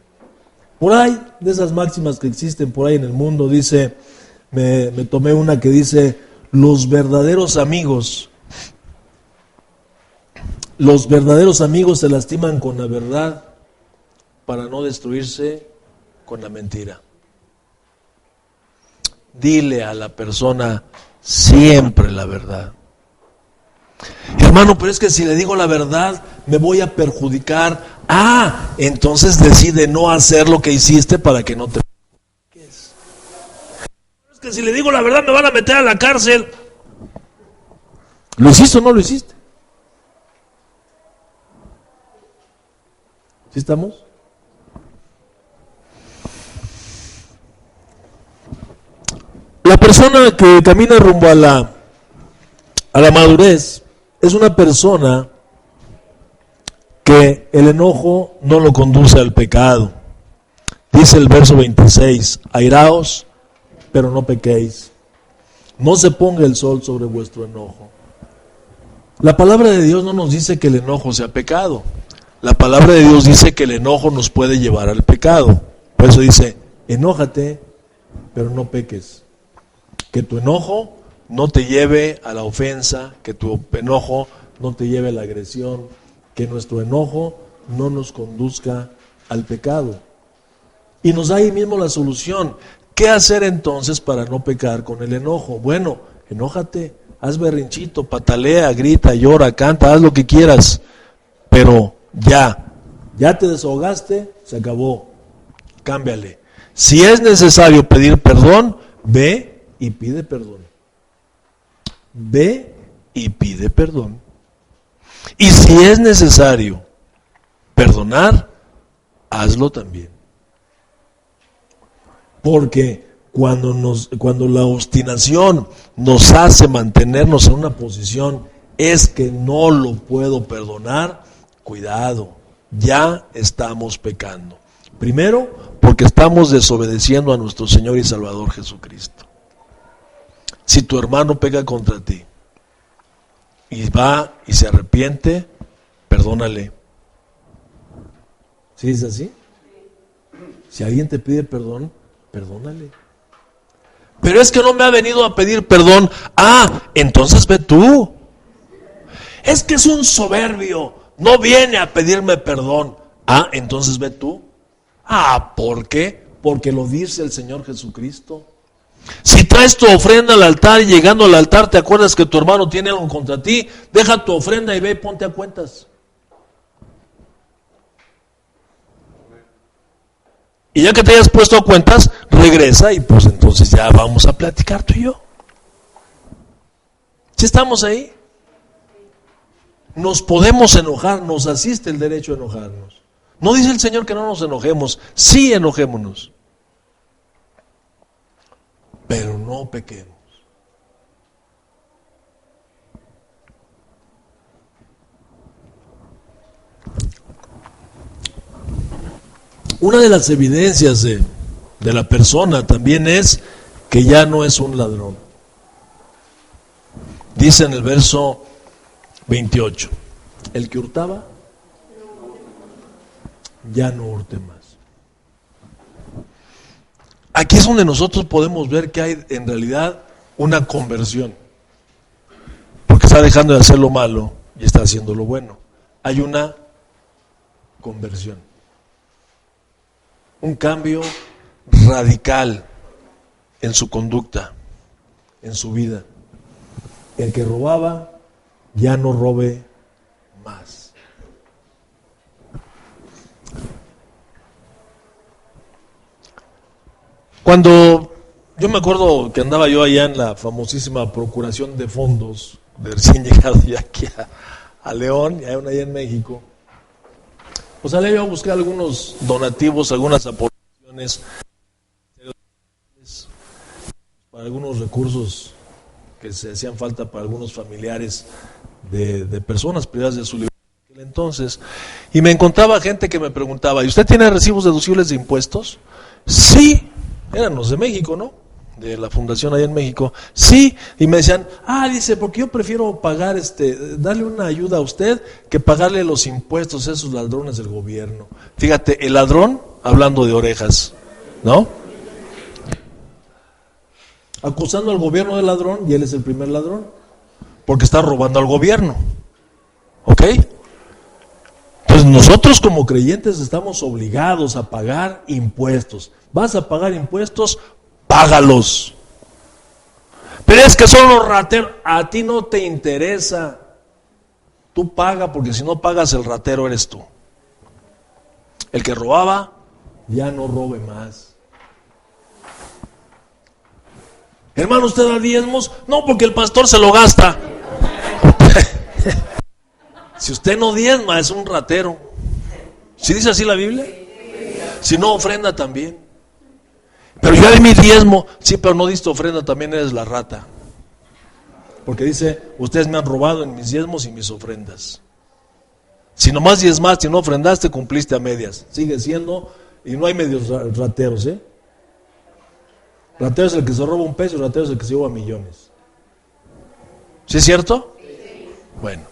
Por ahí, de esas máximas que existen por ahí en el mundo, dice, me tomé una que dice, los verdaderos amigos se lastiman con la verdad para no destruirse con la mentira. Dile a la persona siempre la verdad. Hermano, pero es que si le digo la verdad me voy a perjudicar. Entonces decide no hacer lo que hiciste para que no te perjudiques. Es que si le digo la verdad me van a meter a la cárcel. ¿Lo hiciste o no lo hiciste? ¿Sí estamos? La persona que camina rumbo a la madurez es una persona que el enojo no lo conduce al pecado. Dice el verso 26, airaos, pero no pequéis. No se ponga el sol sobre vuestro enojo. La palabra de Dios no nos dice que el enojo sea pecado. La palabra de Dios dice que el enojo nos puede llevar al pecado. Por eso dice, enójate, pero no peques. Que tu enojo no te lleve a la ofensa, que tu enojo no te lleve a la agresión, que nuestro enojo no nos conduzca al pecado. Y nos da ahí mismo la solución. ¿Qué hacer entonces para no pecar con el enojo? Bueno, enójate, haz berrinchito, patalea, grita, llora, canta, haz lo que quieras, pero ya te desahogaste, se acabó, cámbiale. Si es necesario pedir perdón, ve y pide perdón. Ve y pide perdón. Y si es necesario perdonar, hazlo también. Porque cuando la obstinación nos hace mantenernos en una posición, es que no lo puedo perdonar, cuidado, ya estamos pecando. Primero, porque estamos desobedeciendo a nuestro Señor y Salvador Jesucristo. Si tu hermano peca contra ti y va y se arrepiente, perdónale. ¿Sí es así? Si alguien te pide perdón, perdónale. Pero es que no me ha venido a pedir perdón. Entonces ve tú. Es que es un soberbio, no viene a pedirme perdón. Entonces ve tú. ¿Por qué? Porque lo dice el Señor Jesucristo. Si traes tu ofrenda al altar y llegando al altar te acuerdas que tu hermano tiene algo contra ti, deja tu ofrenda y ve y ponte a cuentas. Y ya que te hayas puesto a cuentas, regresa y pues entonces ya vamos a platicar tú y yo. ¿Sí estamos ahí? Nos podemos enojar, nos asiste el derecho a enojarnos. No dice el Señor que no nos enojemos, sí enojémonos. Pero no pequemos. Una de las evidencias de la persona también es que ya no es un ladrón. Dice en el verso 28, el que hurtaba, ya no hurte más. Aquí es donde nosotros podemos ver que hay en realidad una conversión, porque está dejando de hacer lo malo y está haciendo lo bueno. Hay una conversión, un cambio radical en su conducta, en su vida. El que robaba, ya no robe más. Cuando yo me acuerdo que andaba yo allá en la famosísima Procuración de Fondos, de recién llegado ya aquí a León, y hay una allá en México, pues salí yo a buscar algunos donativos, algunas aportaciones para algunos recursos que se hacían falta para algunos familiares de personas privadas de su libertad en aquel entonces, y me encontraba gente que me preguntaba, ¿y usted tiene recibos deducibles de impuestos? Sí, eran los de México, ¿no? De la fundación allá en México. Sí, y me decían, dice, porque yo prefiero pagar, darle una ayuda a usted que pagarle los impuestos a esos ladrones del gobierno. Fíjate, el ladrón hablando de orejas, ¿no? Acusando al gobierno de ladrón, y él es el primer ladrón, porque está robando al gobierno. ¿Ok? Entonces nosotros como creyentes estamos obligados a pagar impuestos. ¿Vas a pagar impuestos? Págalos. Pero es que son los rateros. A ti no te interesa. Tú paga, porque si no pagas, el ratero eres tú. El que robaba, ya no robe más. Hermano, ¿usted da diezmos? No, porque el pastor se lo gasta. Si usted no diezma, es un ratero. ¿Sí dice así la Biblia? Si no, ofrenda también. Pero yo de mi diezmo, sí, pero no diste ofrenda, también eres la rata. Porque dice, ustedes me han robado en mis diezmos y mis ofrendas. Si nomás diezmaste y no ofrendaste, cumpliste a medias. Sigue siendo, y no hay medios rateros, ¿eh? Ratero es el que se roba un peso, ratero es el que se lleva millones. ¿Sí es cierto? Bueno,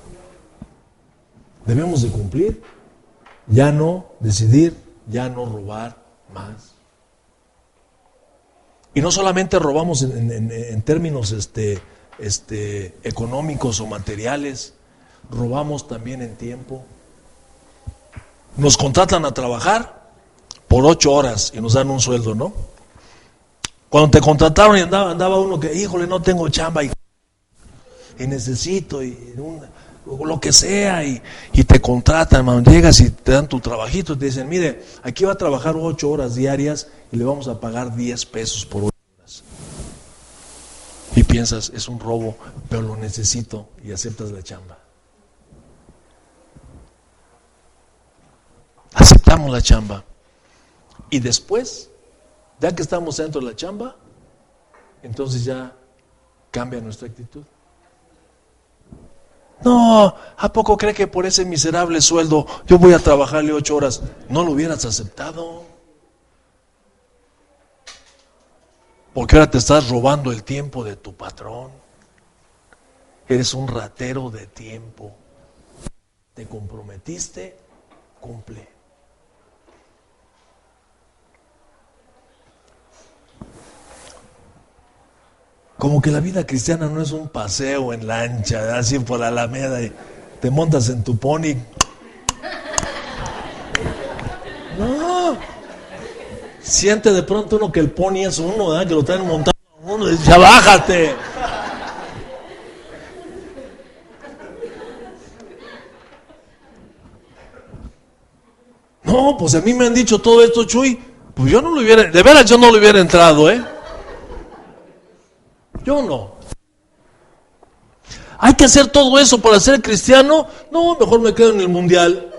debemos de cumplir, ya no decidir, ya no robar más. Y no solamente robamos en términos económicos o materiales, robamos también en tiempo. Nos contratan a trabajar por 8 horas y nos dan un sueldo, ¿no? Cuando te contrataron y andaba uno que, híjole, no tengo chamba y necesito lo que sea, y te contratan, hermano, llegas y te dan tu trabajito y te dicen, mire, aquí va a trabajar 8 horas diarias y le vamos a pagar 10 pesos por 8 horas. Y piensas, es un robo, pero lo necesito, y aceptas la chamba. Aceptamos la chamba. Y después, ya que estamos dentro de la chamba, entonces ya cambia nuestra actitud. No, ¿a poco cree que por ese miserable sueldo yo voy a trabajarle 8 horas? No lo hubieras aceptado. Porque ahora te estás robando el tiempo de tu patrón. Eres un ratero de tiempo. Te comprometiste, cumple. Como que la vida cristiana no es un paseo en lancha, así por la Alameda, y te montas en tu pony. No. Siente de pronto uno que el pony es uno, ¿verdad? Que lo traen montado a uno, y dice, ya bájate. No, pues a mí me han dicho todo esto, Chuy. Pues yo no lo hubiera, de veras yo no lo hubiera entrado, Yo no. ¿Hay que hacer todo eso para ser cristiano? No, mejor me quedo en el mundial.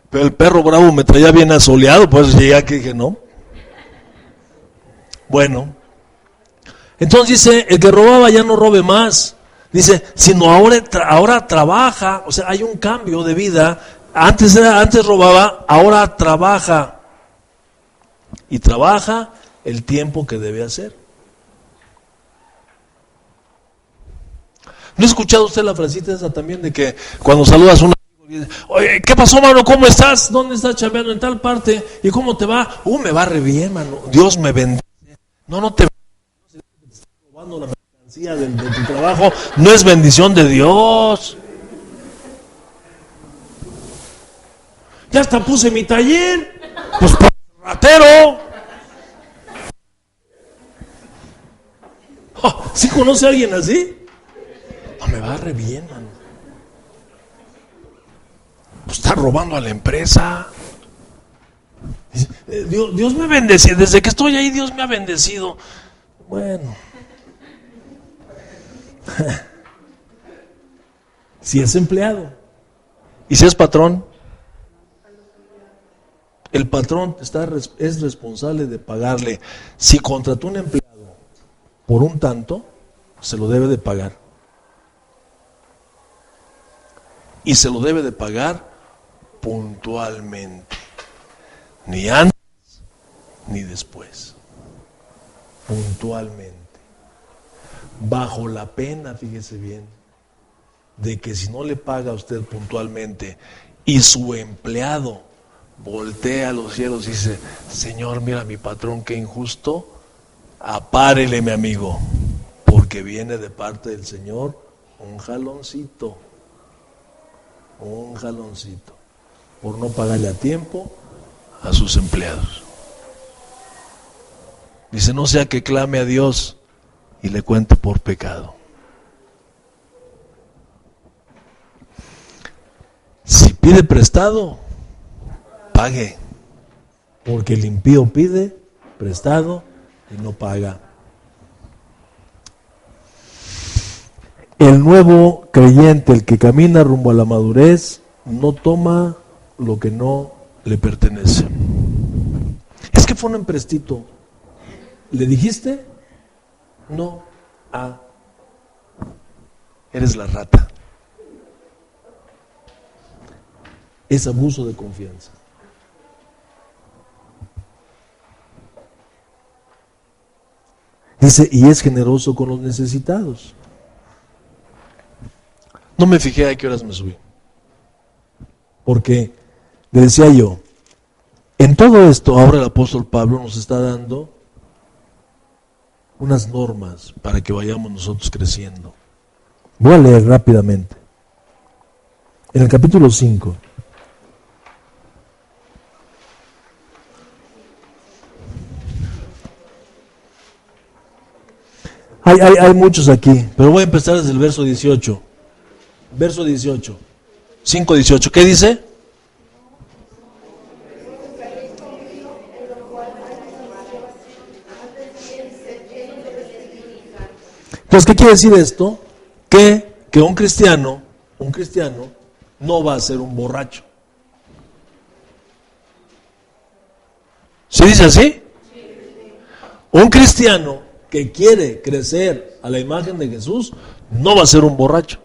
Pero el perro bravo me traía bien asoleado, pues llegué aquí y dije, no. Bueno. Entonces dice, el que robaba ya no robe más. Dice, sino ahora trabaja. O sea, hay un cambio de vida. Antes robaba, ahora trabaja. Y trabaja el tiempo que debe hacer. ¿No ha escuchado usted la frasita esa también de que cuando saludas a un amigo, oye, ¿qué pasó, mano? ¿Cómo estás? ¿Dónde estás chambeando? En tal parte. ¿Y cómo te va? Me va re bien, mano. Dios me bendice. No te estás robando la mercancía de tu trabajo. No es bendición de Dios. Ya hasta puse mi taller. Pues ratero. ¿Sí conoce a alguien así? No, me va re bien, mano. Pues está robando a la empresa. Dios me bendice. Desde que estoy ahí, Dios me ha bendecido. Bueno. Si es empleado. Y si es patrón. El patrón es responsable de pagarle. Si contrató un empleado por un tanto, se lo debe de pagar. Y se lo debe de pagar puntualmente. Ni antes, ni después. Puntualmente. Bajo la pena, fíjese bien, de que si no le paga a usted puntualmente y su empleado voltea a los cielos y dice, Señor, mira mi patrón, qué injusto, apárele, mi amigo, porque viene de parte del Señor un jaloncito, por no pagarle a tiempo a sus empleados. Dice, no sea que clame a Dios y le cuente por pecado. Si pide prestado, pague, porque el impío pide prestado y no paga. El nuevo creyente, el que camina rumbo a la madurez, no toma lo que no le pertenece. Es que fue un emprestito. ¿Le dijiste? No. Eres la rata. Es abuso de confianza. Dice, y es generoso con los necesitados. No me fijé a qué horas me subí. Porque, le decía yo, en todo esto, ahora el apóstol Pablo nos está dando unas normas para que vayamos nosotros creciendo. Voy a leer rápidamente. En el capítulo 5. Hay muchos aquí, pero voy a empezar desde el verso 18. Verso 18. 5:18. ¿Qué dice? Entonces, ¿qué quiere decir esto? Que un cristiano no va a ser un borracho. ¿Sí dice así? Un cristiano que quiere crecer a la imagen de Jesús no va a ser un borracho.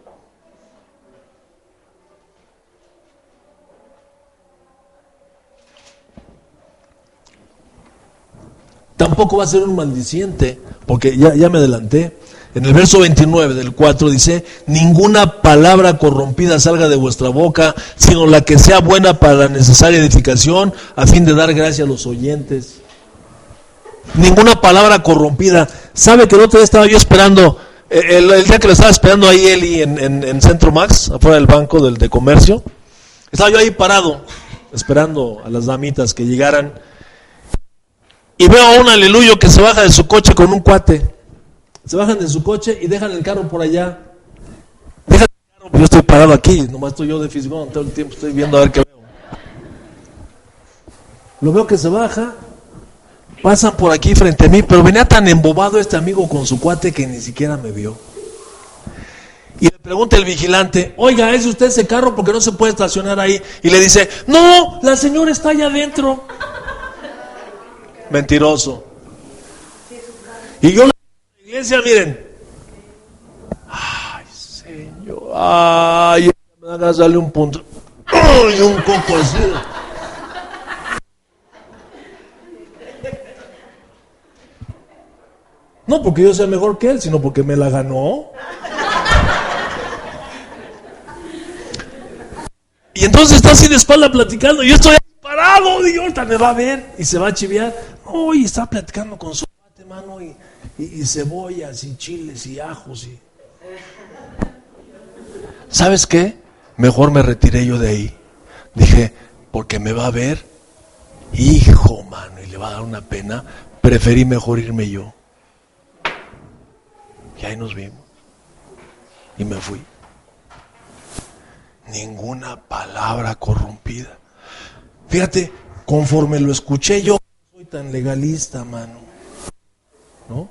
Tampoco va a ser un maldiciente, porque ya me adelanté. En el verso 29 del 4 dice, ninguna palabra corrompida salga de vuestra boca, sino la que sea buena para la necesaria edificación, a fin de dar gracia a los oyentes. Ninguna palabra corrompida. ¿Sabe que el otro día estaba yo esperando, el día que lo estaba esperando ahí Eli en Centro Max, afuera del banco de comercio? Estaba yo ahí parado, esperando a las damitas que llegaran. Y veo a un aleluyo que se baja de su coche con un cuate. Se bajan de su coche y dejan el carro por allá. Dejan el carro Yo estoy parado aquí, nomás estoy yo de fisgón, todo el tiempo estoy viendo a ver qué veo. Lo veo que se baja, pasan por aquí frente a mí, pero venía tan embobado este amigo con su cuate que ni siquiera me vio. Y le pregunta el vigilante, oiga, ¿es usted ese carro? Porque no se puede estacionar ahí. Y le dice, no, la señora está allá adentro. Mentiroso. Y yo en la iglesia, miren, ay, Señor, ay, me haga darle un punto, ay, un coco así. No porque yo sea mejor que él, sino porque me la ganó. Y entonces está así de espalda platicando, y yo estoy parado, y ahorita me va a ver, y se va a chiviar. Oh, y está platicando con su mate, mano, y cebollas, y chiles, y ajos, y... ¿Sabes qué? Mejor me retiré yo de ahí. Dije, porque me va a ver, hijo, mano, y le va a dar una pena, preferí mejor irme yo. Y ahí nos vimos. Y me fui. Ninguna palabra corrompida. Fíjate, conforme lo escuché yo, no soy tan legalista, mano. ¿No?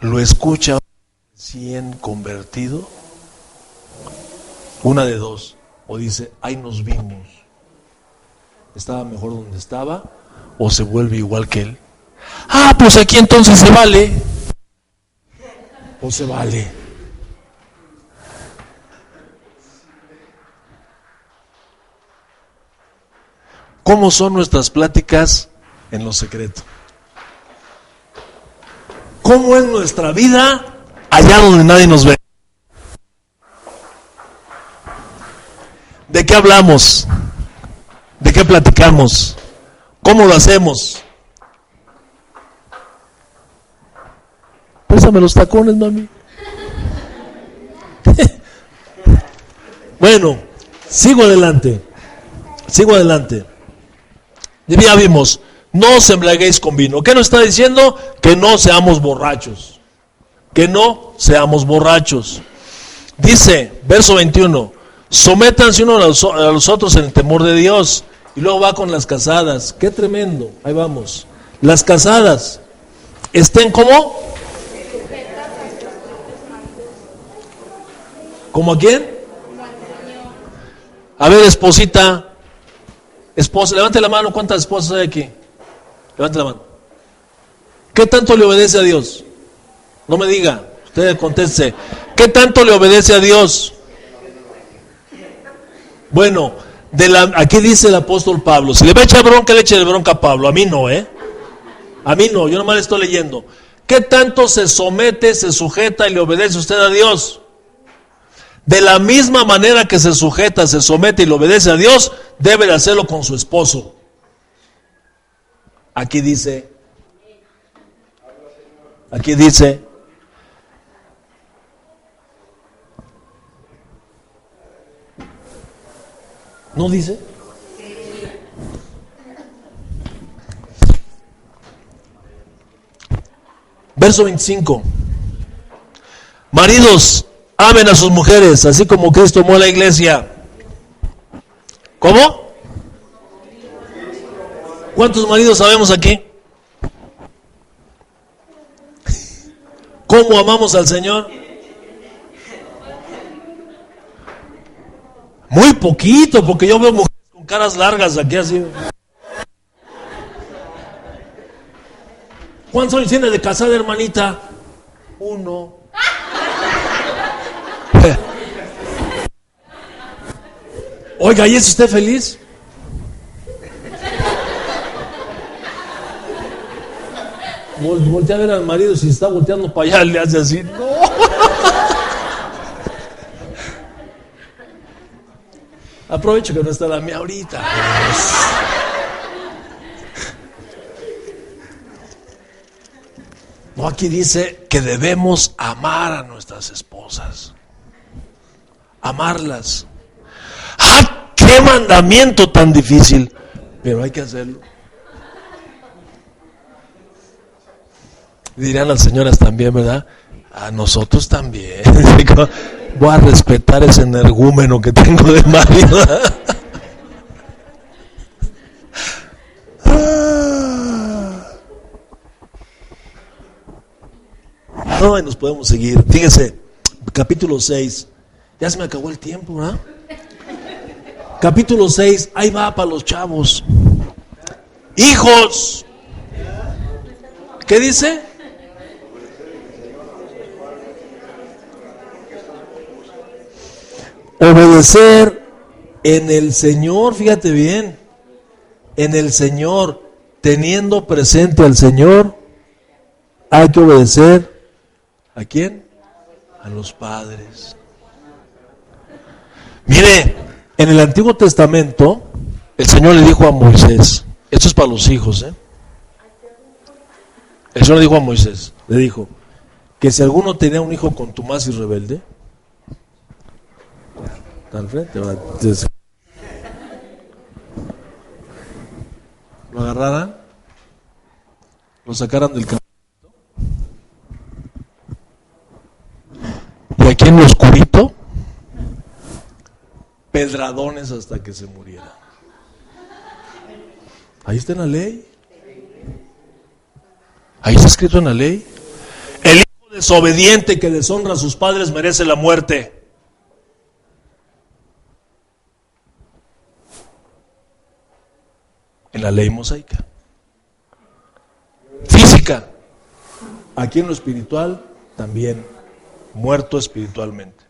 Lo escucha recién convertido. Una de dos. O dice, ahí nos vimos. Estaba mejor donde estaba. O se vuelve igual que él. Ah, pues aquí entonces se vale. O se vale. ¿Cómo son nuestras pláticas en lo secreto? ¿Cómo es nuestra vida allá donde nadie nos ve? ¿De qué hablamos? ¿De qué platicamos? ¿Cómo lo hacemos? Pésame los tacones, mami. Bueno, sigo adelante. Ya vimos, no os embriaguéis con vino. ¿Qué nos está diciendo? Que no seamos borrachos. Que no seamos borrachos. Dice, verso 21, sométanse unos a los otros en el temor de Dios. Y luego va con las casadas. Qué tremendo. Ahí vamos. Las casadas estén como... ¿Como a quién? A ver, esposita. Esposa, levante la mano, ¿cuántas esposas hay aquí? Levante la mano. ¿Qué tanto le obedece a Dios? No me diga, usted conteste. ¿Qué tanto le obedece a Dios? Bueno, aquí dice el apóstol Pablo, si le va a echar bronca, le eche bronca a Pablo. A mí no, A mí no, yo nomás le estoy leyendo. ¿Qué tanto se somete, se sujeta y le obedece usted a Dios? De la misma manera que se sujeta, se somete y le obedece a Dios, debe de hacerlo con su esposo. Aquí dice, ¿no dice? Verso 25. Maridos, amen a sus mujeres, así como Cristo amó a la iglesia. ¿Cómo? ¿Cuántos maridos sabemos aquí? ¿Cómo amamos al Señor? Muy poquito, porque yo veo mujeres con caras largas aquí así. ¿Cuántos años tiene de casada, hermanita? 1. Oiga, ¿y es usted feliz? Voltea a ver al marido, si está volteando para allá, le hace así. No. Aprovecho que no está la mía ahorita. No, aquí dice que debemos amar a nuestras esposas. Amarlas. ¡Ah, qué mandamiento tan difícil! Pero hay que hacerlo. Dirán las señoras también, ¿verdad? A nosotros también. Voy a respetar ese energúmeno que tengo de marido. No, y nos podemos seguir. Fíjese, capítulo 6. Ya se me acabó el tiempo, ¿verdad? Capítulo 6, ahí va para los chavos. Hijos. ¿Qué dice? Obedecer en el Señor, fíjate bien, en el Señor, teniendo presente al Señor, hay que obedecer. ¿A quién? A los padres. Mire, en el Antiguo Testamento, el Señor le dijo a Moisés, esto es para los hijos, el Señor le dijo a Moisés, le dijo, que si alguno tenía un hijo contumaz y rebelde, al frente, lo agarraran, lo sacaran del campo, y aquí en lo oscurito, pedradones hasta que se muriera. Ahí está en la ley. Ahí está escrito en la ley. El hijo desobediente que deshonra a sus padres merece la muerte. En la ley mosaica. Física. Aquí en lo espiritual también. Muerto espiritualmente.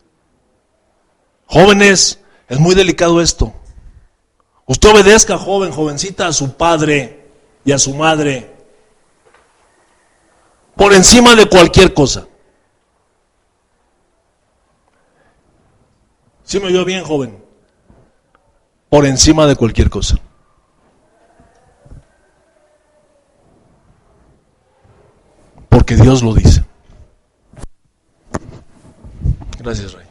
Jóvenes, es muy delicado esto. Usted obedezca, joven, jovencita, a su padre y a su madre. Por encima de cualquier cosa. ¿Sí me oyó bien, joven? Por encima de cualquier cosa. Porque Dios lo dice. Gracias, Rey.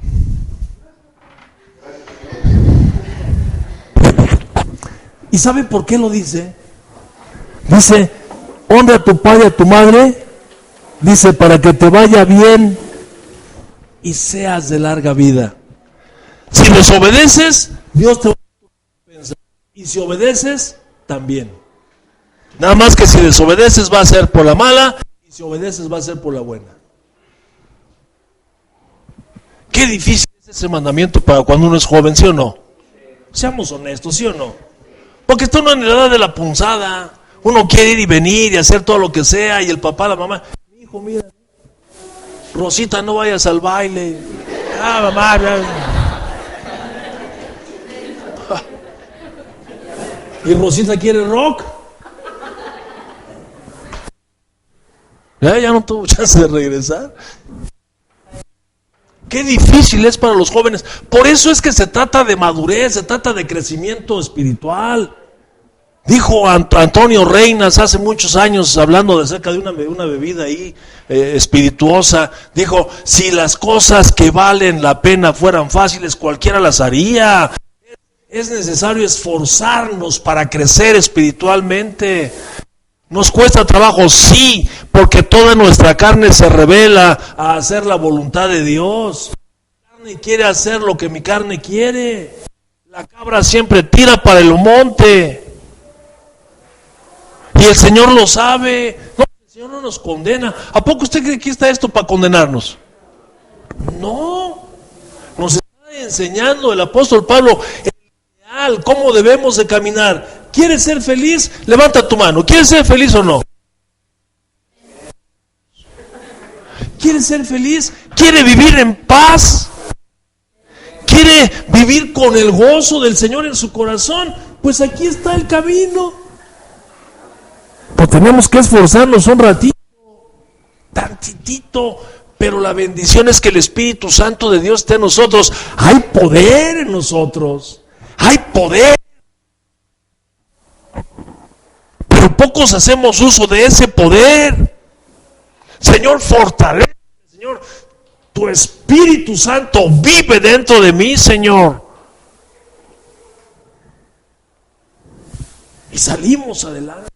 ¿Y sabe por qué lo dice? Dice, honra a tu padre y a tu madre, dice, para que te vaya bien y seas de larga vida. Si desobedeces, Dios te va a pensar. Y si obedeces, también. Nada más que si desobedeces va a ser por la mala, y si obedeces va a ser por la buena. Qué difícil es ese mandamiento para cuando uno es joven, ¿sí o no? Seamos honestos, ¿sí o no? Porque esto no es en la edad de la punzada. Uno quiere ir y venir y hacer todo lo que sea, y el papá, la mamá, hijo, mira, Rosita, no vayas al baile. Mamá, y Rosita quiere rock. Ya no tuvo chance de regresar. Qué difícil es para los jóvenes. Por eso es que se trata de madurez, se trata de crecimiento espiritual. Dijo Antonio Reinas hace muchos años, hablando acerca de una bebida ahí espirituosa, dijo, si las cosas que valen la pena fueran fáciles, cualquiera las haría. Es necesario esforzarnos para crecer espiritualmente. ¿Nos cuesta trabajo? Sí, porque toda nuestra carne se revela a hacer la voluntad de Dios. Mi carne quiere hacer lo que mi carne quiere. La cabra siempre tira para el monte. Y el Señor lo sabe. No, el Señor no nos condena. ¿A poco usted cree que aquí está esto para condenarnos? No. Nos está enseñando el apóstol Pablo el ideal, cómo debemos de caminar. ¿Quieres ser feliz? Levanta tu mano. ¿Quieres ser feliz o no? ¿Quieres ser feliz? ¿Quiere vivir en paz? ¿Quiere vivir con el gozo del Señor en su corazón? Pues aquí está el camino. Pues tenemos que esforzarnos un ratito, tantitito, pero la bendición es que el Espíritu Santo de Dios esté en nosotros. Hay poder en nosotros. Hay poder. Pero pocos hacemos uso de ese poder. Señor, fortalece, Señor, tu Espíritu Santo vive dentro de mí, Señor. Y salimos adelante.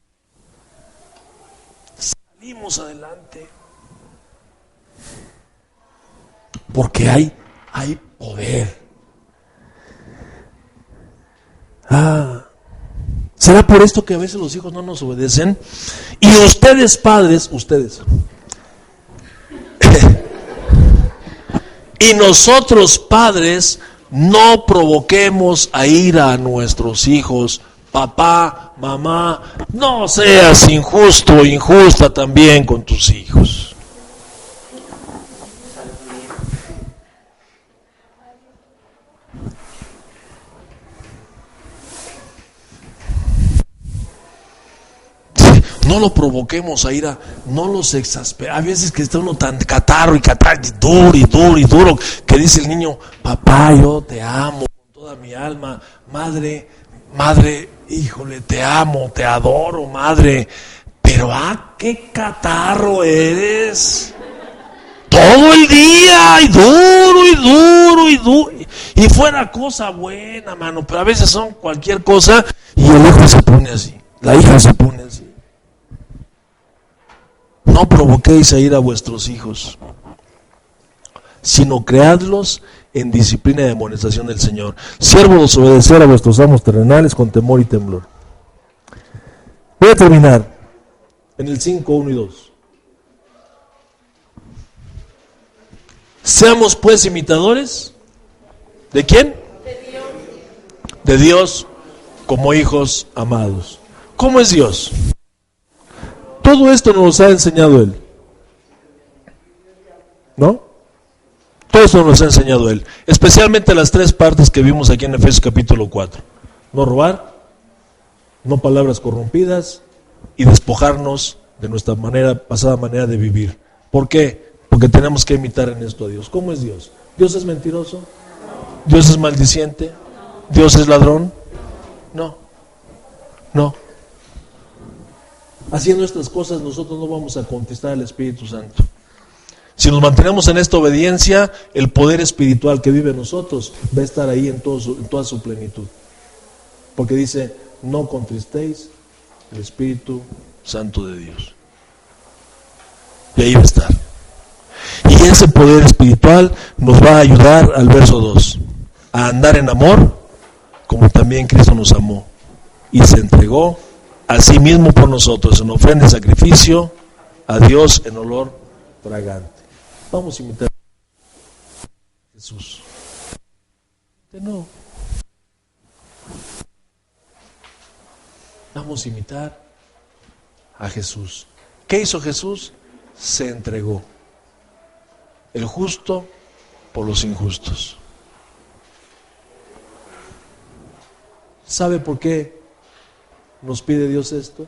Salimos adelante. porque hay poder. ¿Será por esto que a veces los hijos no nos obedecen? Y ustedes padres, y nosotros padres, no provoquemos a ira a nuestros hijos. Papá, mamá, no seas injusto o injusta también con tus hijos. No lo provoquemos a ira, no los exasperemos. A veces que está uno tan catarro y duro, que dice el niño, papá, yo te amo con toda mi alma, madre, híjole, te amo, te adoro, madre, pero qué catarro eres. Todo el día, y duro, y fuera cosa buena, mano, pero a veces son cualquier cosa, y el hijo se pone así, la hija se pone así. No provoquéis a ira a vuestros hijos, sino creadlos en disciplina y amonestación del Señor. Siervos, obedecer a vuestros amos terrenales con temor y temblor. Voy a terminar en el 5, 1 y 2. Seamos pues imitadores, ¿de quién? De Dios. De Dios, como hijos amados. ¿Cómo es Dios? Todo esto nos ha enseñado Él, ¿no? Todo esto nos ha enseñado Él, especialmente las 3 partes que vimos aquí en Efesios capítulo 4. No robar, no palabras corrompidas y despojarnos de nuestra pasada manera de vivir. ¿Por qué? Porque tenemos que imitar en esto a Dios. ¿Cómo es Dios? ¿Dios es mentiroso? ¿Dios es maldiciente? ¿Dios es ladrón? No. Haciendo estas cosas nosotros no vamos a contestar al Espíritu Santo. Si nos mantenemos en esta obediencia, el poder espiritual que vive en nosotros va a estar ahí en toda su plenitud. Porque dice, no contristéis el Espíritu Santo de Dios. Y ahí va a estar. Y ese poder espiritual nos va a ayudar al verso 2, a andar en amor, como también Cristo nos amó y se entregó a sí mismo por nosotros, en ofrenda y sacrificio a Dios en olor fragante. Vamos a imitar a Jesús. No. Vamos a imitar a Jesús. ¿Qué hizo Jesús? Se entregó. El justo por los injustos. ¿Sabe por qué nos pide Dios esto?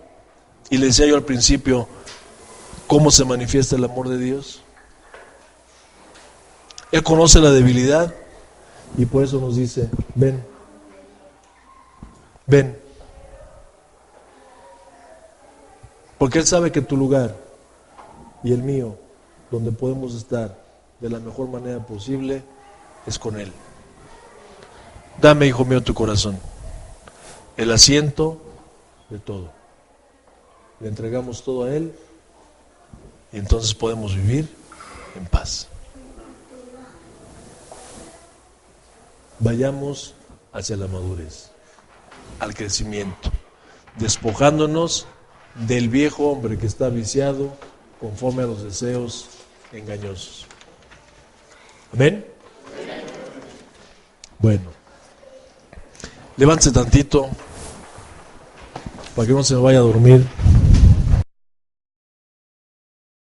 Y le decía yo al principio, ¿cómo se manifiesta el amor de Dios? Él conoce la debilidad y por eso nos dice, ven. Porque Él sabe que tu lugar y el mío, donde podemos estar de la mejor manera posible, es con Él. Dame, hijo mío, tu corazón, el asiento de todo. Le entregamos todo a Él y entonces podemos vivir en paz. Vayamos hacia la madurez, al crecimiento, despojándonos del viejo hombre que está viciado conforme a los deseos engañosos. ¿Amén? Bueno, levántese tantito para que no se me vaya a dormir.